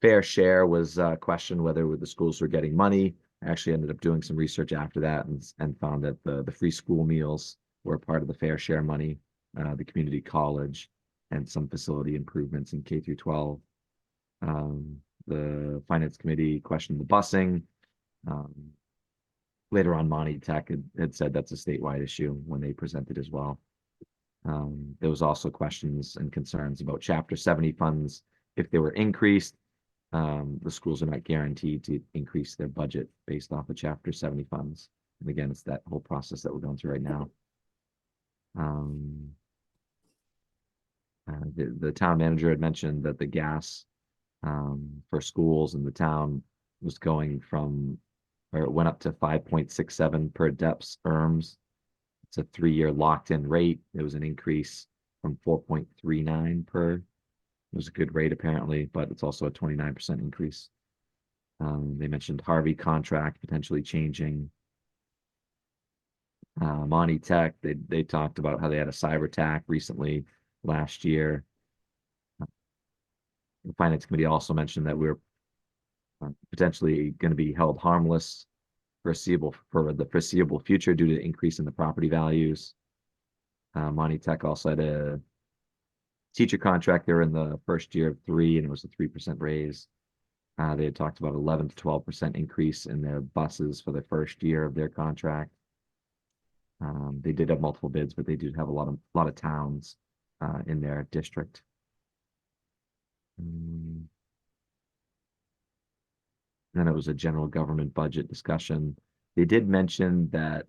fair share was questioned whether the schools were getting money. I actually ended up doing some research after that and found that the free school meals were part of the fair share money, the community college, and some facility improvements in K through 12. The Finance Committee questioned the busing. Later on, Monty Tech had said that's a statewide issue when they presented as well. There was also questions and concerns about Chapter 70 funds. If they were increased, the schools are not guaranteed to increase their budget based off of Chapter 70 funds. And again, it's that whole process that we're going through right now. The town manager had mentioned that the gas for schools in the town was going from, or it went up to 5.67 per DEPS ERMS. It's a 3-year locked-in rate. It was an increase from 4.39 per. It was a good rate apparently, but it's also a 29% increase. They mentioned Harvey contract potentially changing. Monty Tech, they talked about how they had a cyber attack recently last year. The Finance Committee also mentioned that we're potentially going to be held harmless for the foreseeable future due to the increase in the property values. Monty Tech also had a teacher contract. They were in the first year of 3, and it was a 3% raise. They had talked about 11 to 12% increase in their buses for the first year of their contract. They did have multiple bids, but they do have a lot of towns in their district. Then it was a general government budget discussion. They did mention that,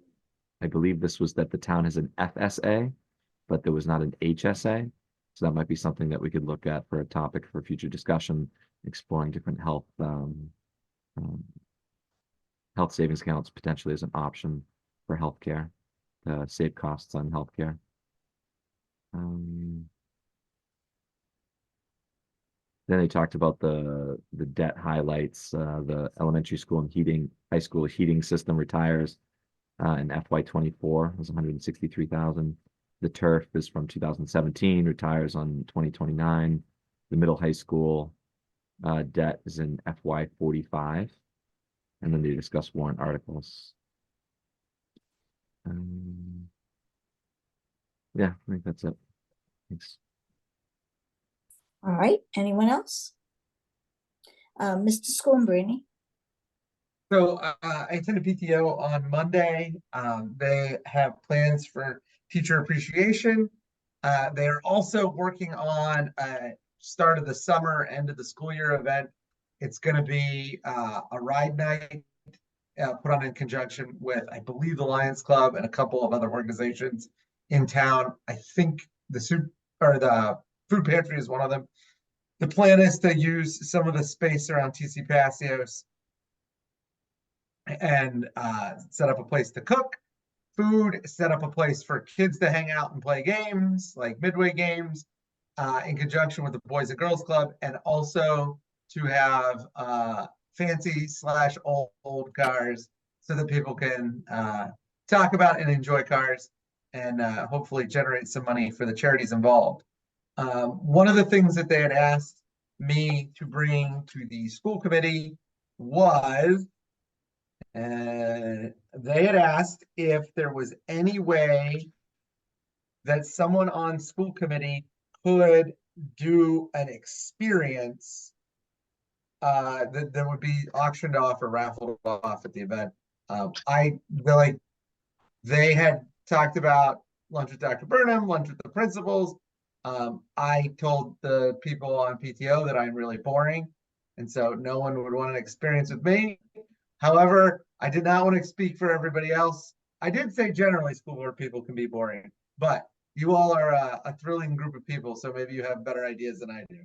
I believe this was that the town has an FSA, but there was not an HSA. So that might be something that we could look at for a topic for future discussion, exploring different health savings accounts potentially as an option for healthcare to save costs on healthcare. Then they talked about the debt highlights. The elementary school and high school heating system retires in FY24. It was $163,000. The turf is from 2017, retires on 2029. The middle high school debt is in FY45. And then they discuss warrant articles. Yeah, I think that's it. Thanks. All right, anyone else? Mr. Schoenbrini? So I attended PTO on Monday. They have plans for teacher appreciation. They are also working on a start of the summer, end of the school year event. It's going to be a ride night put on in conjunction with, I believe, the Lions Club and a couple of other organizations in town. I think the food pantry is one of them. The plan is to use some of the space around TC Passios and set up a place to cook food, set up a place for kids to hang out and play games, like midway games, in conjunction with the Boys and Girls Club, and also to have fancy/old cars so that people can talk about and enjoy cars and hopefully generate some money for the charities involved. One of the things that they had asked me to bring to the school committee was they had asked if there was any way that someone on school committee could do an experience that would be auctioned off or raffled off at the event. They had talked about lunch with Dr. Burnham, lunch with the principals. I told the people on PTO that I'm really boring, and so no one would want an experience with me. However, I did not want to speak for everybody else. I did say generally school board people can be boring, but you all are a thrilling group of people, so maybe you have better ideas than I do.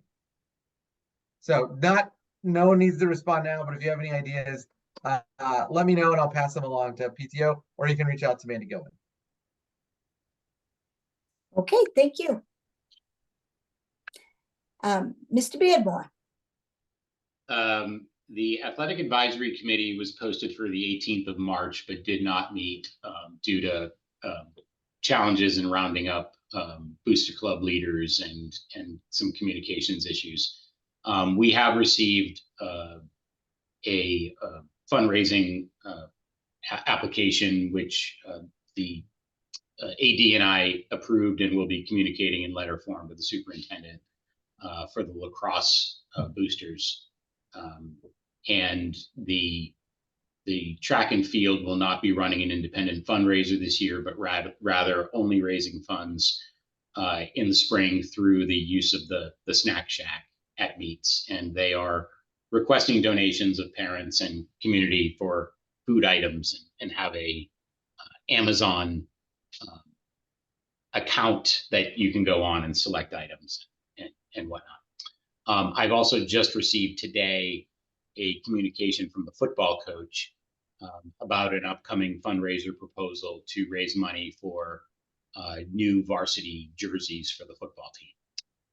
So no one needs to respond now, but if you have any ideas, let me know and I'll pass them along to PTO, or you can reach out to Mandy Gilman. Okay, thank you. Mr. Beardmore. The Athletic Advisory Committee was posted for the 18th of March, but did not meet due to challenges in rounding up Booster Club leaders and some communications issues. We have received a fundraising application, which the AD and I approved and will be communicating in letter form to the superintendent for the lacrosse boosters. And the track and field will not be running an independent fundraiser this year, but rather only raising funds in the spring through the use of the snack shack at meets. And they are requesting donations of parents and community for food items and have a Amazon account that you can go on and select items and whatnot. I've also just received today a communication from the football coach about an upcoming fundraiser proposal to raise money for new varsity jerseys for the football team.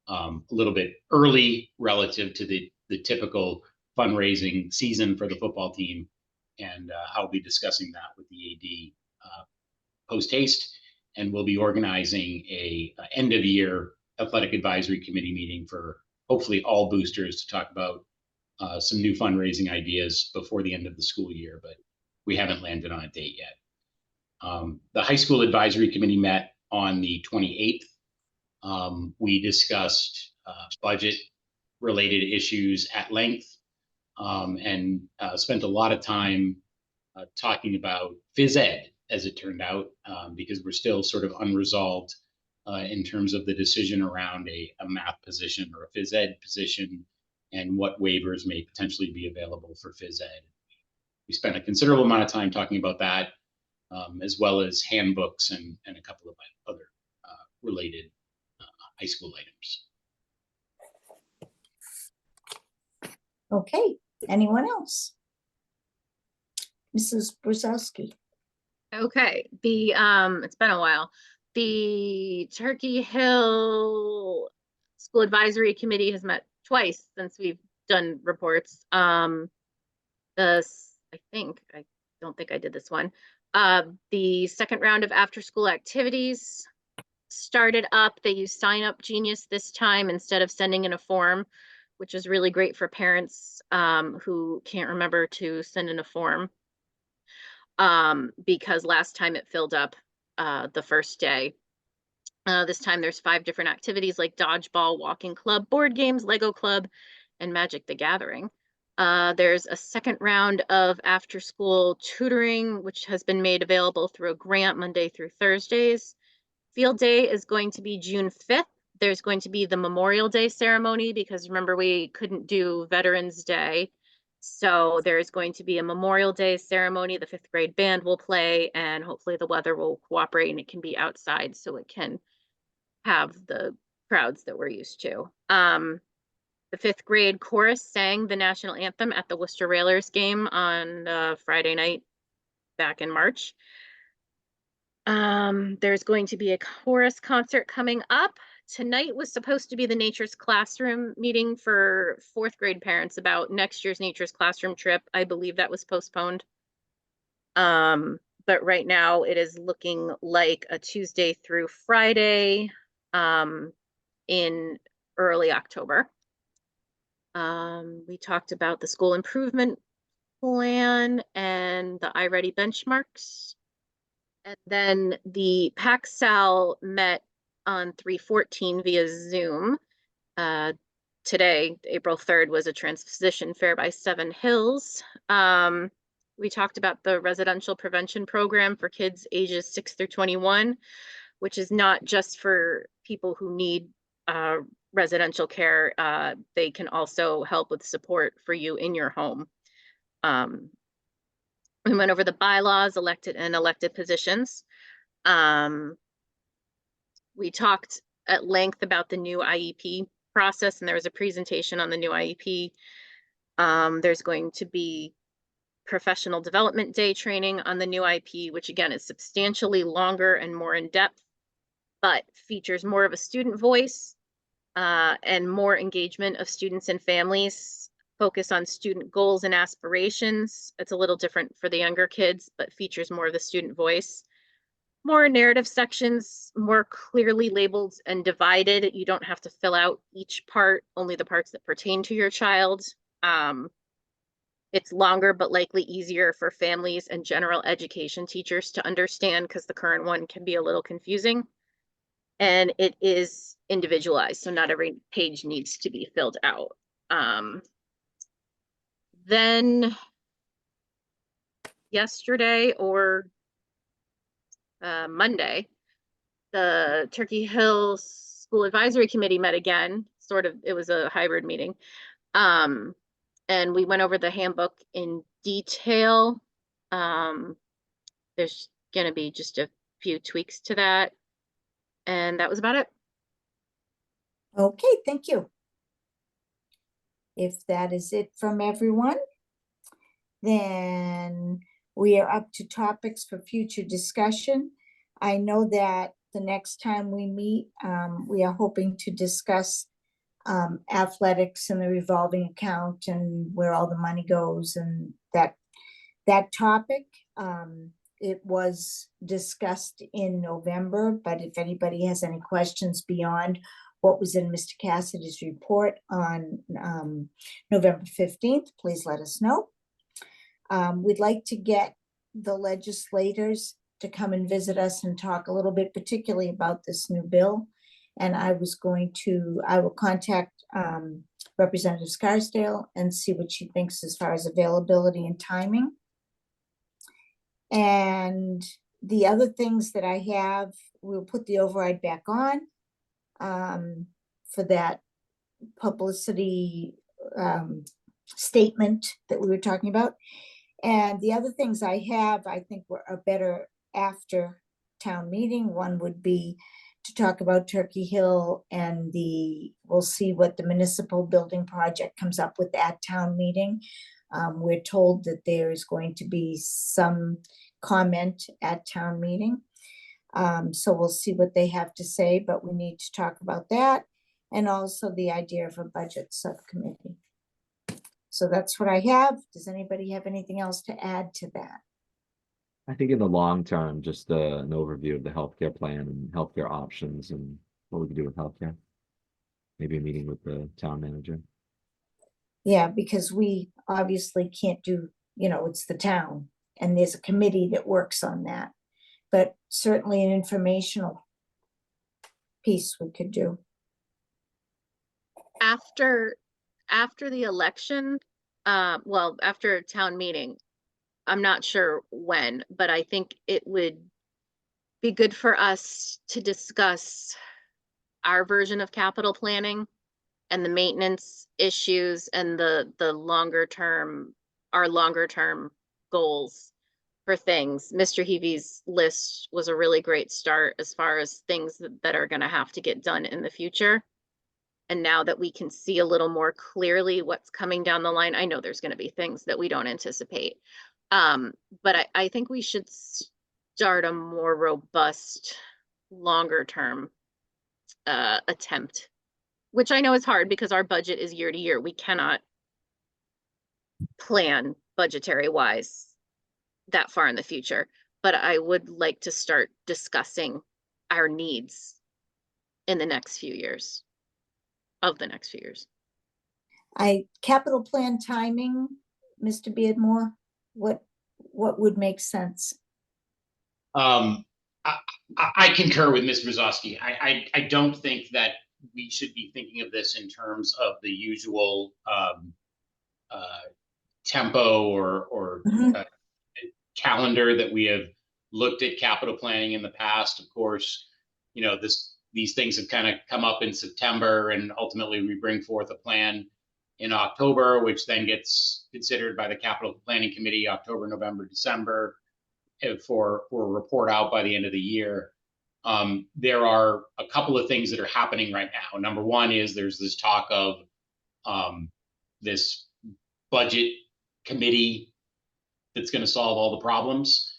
A little bit early relative to the typical fundraising season for the football team, and I'll be discussing that with the AD post haste, and we'll be organizing a end of year athletic advisory committee meeting for hopefully all boosters to talk about some new fundraising ideas before the end of the school year, but we haven't landed on a date yet. The high school advisory committee met on the 28th. We discussed budget related issues at length and spent a lot of time talking about phys ed, as it turned out, because we're still sort of unresolved in terms of the decision around a math position or a phys ed position and what waivers may potentially be available for phys ed. We spent a considerable amount of time talking about that, as well as handbooks and a couple of other related high school items. Okay, anyone else? Mrs. Brzezowski. Okay, it's been a while. The Turkey Hill School Advisory Committee has met twice since we've done reports. I don't think I did this one. The second round of after school activities started up. They used Sign Up Genius this time instead of sending in a form, which is really great for parents who can't remember to send in a form. Because last time it filled up the first day. This time there's 5 different activities like dodgeball, walking club, board games, Lego club, and Magic the Gathering. There's a second round of after school tutoring, which has been made available through a grant Monday through Thursdays. Field day is going to be June 5th. There's going to be the Memorial Day ceremony because remember we couldn't do Veterans Day. So there's going to be a Memorial Day ceremony. The 5th grade band will play and hopefully the weather will cooperate and it can be outside so it can have the crowds that we're used to. The 5th grade chorus sang the national anthem at the Worcester Railers game on Friday night back in March. There's going to be a chorus concert coming up. Tonight was supposed to be the Nature's Classroom meeting for 4th grade parents about next year's Nature's Classroom trip. I believe that was postponed. But right now it is looking like a Tuesday through Friday in early October. We talked about the school improvement plan and the iReady benchmarks. And then the PAC-SAL met on 3/14 via Zoom. Today, April 3rd, was a transposition fair by Seven Hills. We talked about the residential prevention program for kids ages 6 through 21, which is not just for people who need residential care. They can also help with support for you in your home. We went over the bylaws, elected positions. We talked at length about the new IEP process, and there was a presentation on the new IEP. There's going to be professional development day training on the new IEP, which again is substantially longer and more in-depth, but features more of a student voice and more engagement of students and families, focus on student goals and aspirations. It's a little different for the younger kids, but features more of the student voice. More narrative sections, more clearly labeled and divided. You don't have to fill out each part, only the parts that pertain to your child. It's longer, but likely easier for families and general education teachers to understand because the current one can be a little confusing. And it is individualized, so not every page needs to be filled out. Then yesterday or Monday, the Turkey Hill School Advisory Committee met again, it was a hybrid meeting. And we went over the handbook in detail. There's gonna be just a few tweaks to that. And that was about it. Okay, thank you. If that is it from everyone, then we are up to topics for future discussion. I know that the next time we meet, we are hoping to discuss athletics and the revolving account and where all the money goes and that topic. It was discussed in November, but if anybody has any questions beyond what was in Mr. Cassidy's report on November 15th, please let us know. We'd like to get the legislators to come and visit us and talk a little bit, particularly about this new bill. And I will contact Representative Scarsdale and see what she thinks as far as availability and timing. And the other things that I have, we'll put the override back on for that publicity statement that we were talking about. And the other things I have, I think are better after town meeting. One would be to talk about Turkey Hill and we'll see what the municipal building project comes up with at town meeting. We're told that there is going to be some comment at town meeting. So we'll see what they have to say, but we need to talk about that. And also the idea of a budget subcommittee. So that's what I have. Does anybody have anything else to add to that? I think in the long term, just an overview of the healthcare plan and healthcare options and what we can do with healthcare. Maybe a meeting with the town manager. Yeah, because we obviously can't do, it's the town and there's a committee that works on that. But certainly an informational piece we could do. After the election, after town meeting, I'm not sure when, but I think it would be good for us to discuss our version of capital planning and the maintenance issues and our longer term goals for things. Mr. Heavy's list was a really great start as far as things that are gonna have to get done in the future. And now that we can see a little more clearly what's coming down the line, I know there's gonna be things that we don't anticipate. But I think we should start a more robust, longer term attempt, which I know is hard because our budget is year to year. We cannot plan budgetary wise that far in the future, but I would like to start discussing our needs in the next few years. Capital plan timing, Mr. Beardmore, what would make sense? I concur with Ms. Brzezowski. I don't think that we should be thinking of this in terms of the usual tempo or calendar that we have looked at capital planning in the past. Of course, these things have kind of come up in September, and ultimately we bring forth a plan in October, which then gets considered by the capital planning committee October, November, December for a report out by the end of the year. There are a couple of things that are happening right now. Number one is there's this talk of this budget committee that's going to solve all the problems.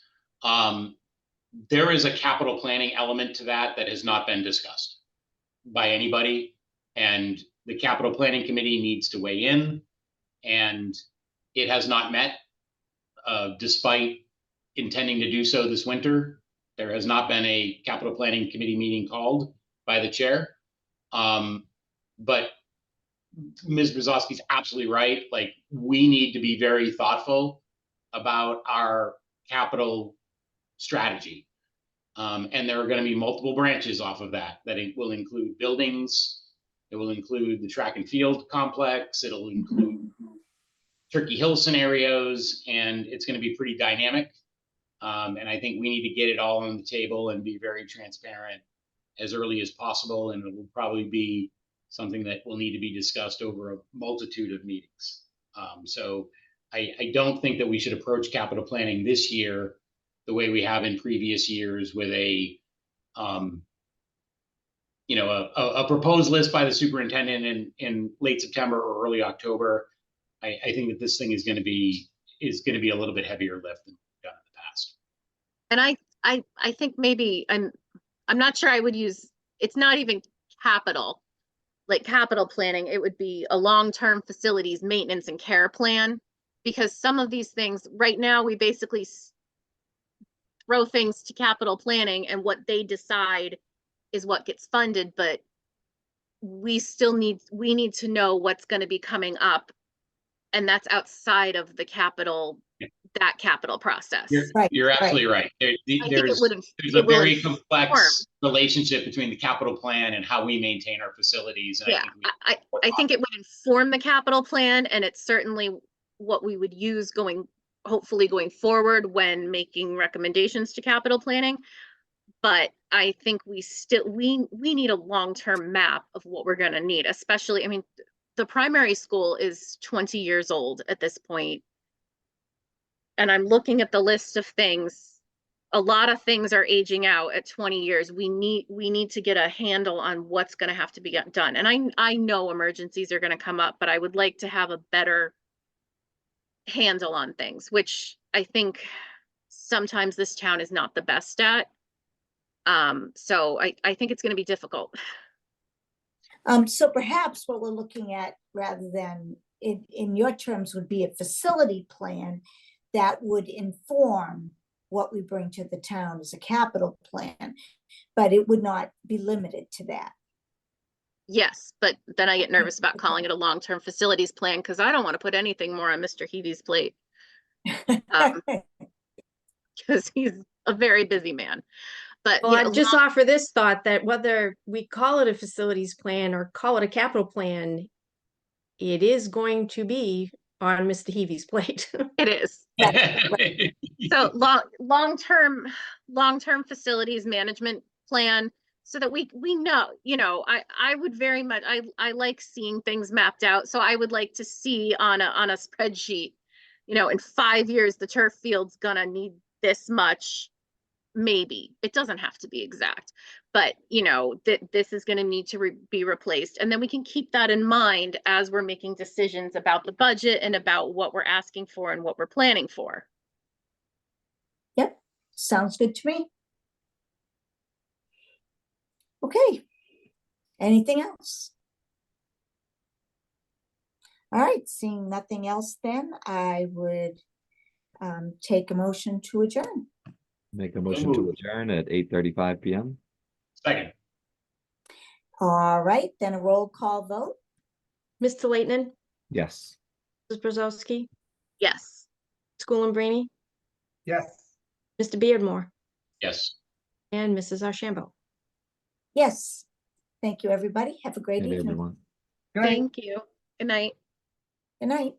There is a capital planning element to that that has not been discussed by anybody, and the capital planning committee needs to weigh in, and it has not met despite intending to do so this winter. There has not been a capital planning committee meeting called by the chair. But Ms. Brzezowski's absolutely right. Like, we need to be very thoughtful about our capital strategy. And there are going to be multiple branches off of that. It will include buildings. It will include the track and field complex. It'll include Turkey Hill scenarios, and it's going to be pretty dynamic. And I think we need to get it all on the table and be very transparent as early as possible. And it will probably be something that will need to be discussed over a multitude of meetings. So I don't think that we should approach capital planning this year the way we have in previous years with a proposed list by the superintendent in late September or early October. I think that this thing is going to be a little bit heavier lift than we've done in the past. And I think maybe I'm not sure I would use, it's not even capital planning. It would be a long-term facilities maintenance and care plan, because some of these things right now, we basically throw things to capital planning, and what they decide is what gets funded. But we need to know what's going to be coming up, and that's outside of the capital, that capital process. You're absolutely right. There's a very complex relationship between the capital plan and how we maintain our facilities. And yeah, I think it would inform the capital plan, and it's certainly what we would use hopefully going forward when making recommendations to capital planning. But I think we need a long-term map of what we're going to need, especially, I mean, the primary school is 20 years old at this point. And I'm looking at the list of things. A lot of things are aging out at 20 years. We need to get a handle on what's going to have to be done. And I know emergencies are going to come up, but I would like to have a better handle on things, which I think sometimes this town is not the best at. So I think it's going to be difficult. So perhaps what we're looking at, rather than in your terms, would be a facility plan that would inform what we bring to the town as a capital plan, but it would not be limited to that. Yes, but then I get nervous about calling it a long-term facilities plan, because I don't want to put anything more on Mr. Heavy's plate. Because he's a very busy man. But Well, I'd just offer this thought that whether we call it a facilities plan or call it a capital plan, it is going to be on Mr. Heavy's plate. it is. So long-term facilities management plan, so that we know, I would very much, I like seeing things mapped out. So I would like to see on a spreadsheet, in 5 years, the turf field's gonna need this much. Maybe it doesn't have to be exact, but this is going to need to be replaced, and then we can keep that in mind as we're making decisions about the budget and about what we're asking for and what we're planning for. Yep, sounds good to me. Okay, anything else? All right, seeing nothing else, then I would take a motion to adjourn. Make a motion to adjourn at 8:35 p.m. Second. All right, then a roll call vote. Mr. Leighton, Yes. Mrs. Brzezowski, Yes. Schoolambrini, Yes. Mr. Beardmore, Yes. and Mrs. Archambault. Yes, thank you, everybody. Have a great Good evening. everyone. Good night. Thank you. Good night. Good night.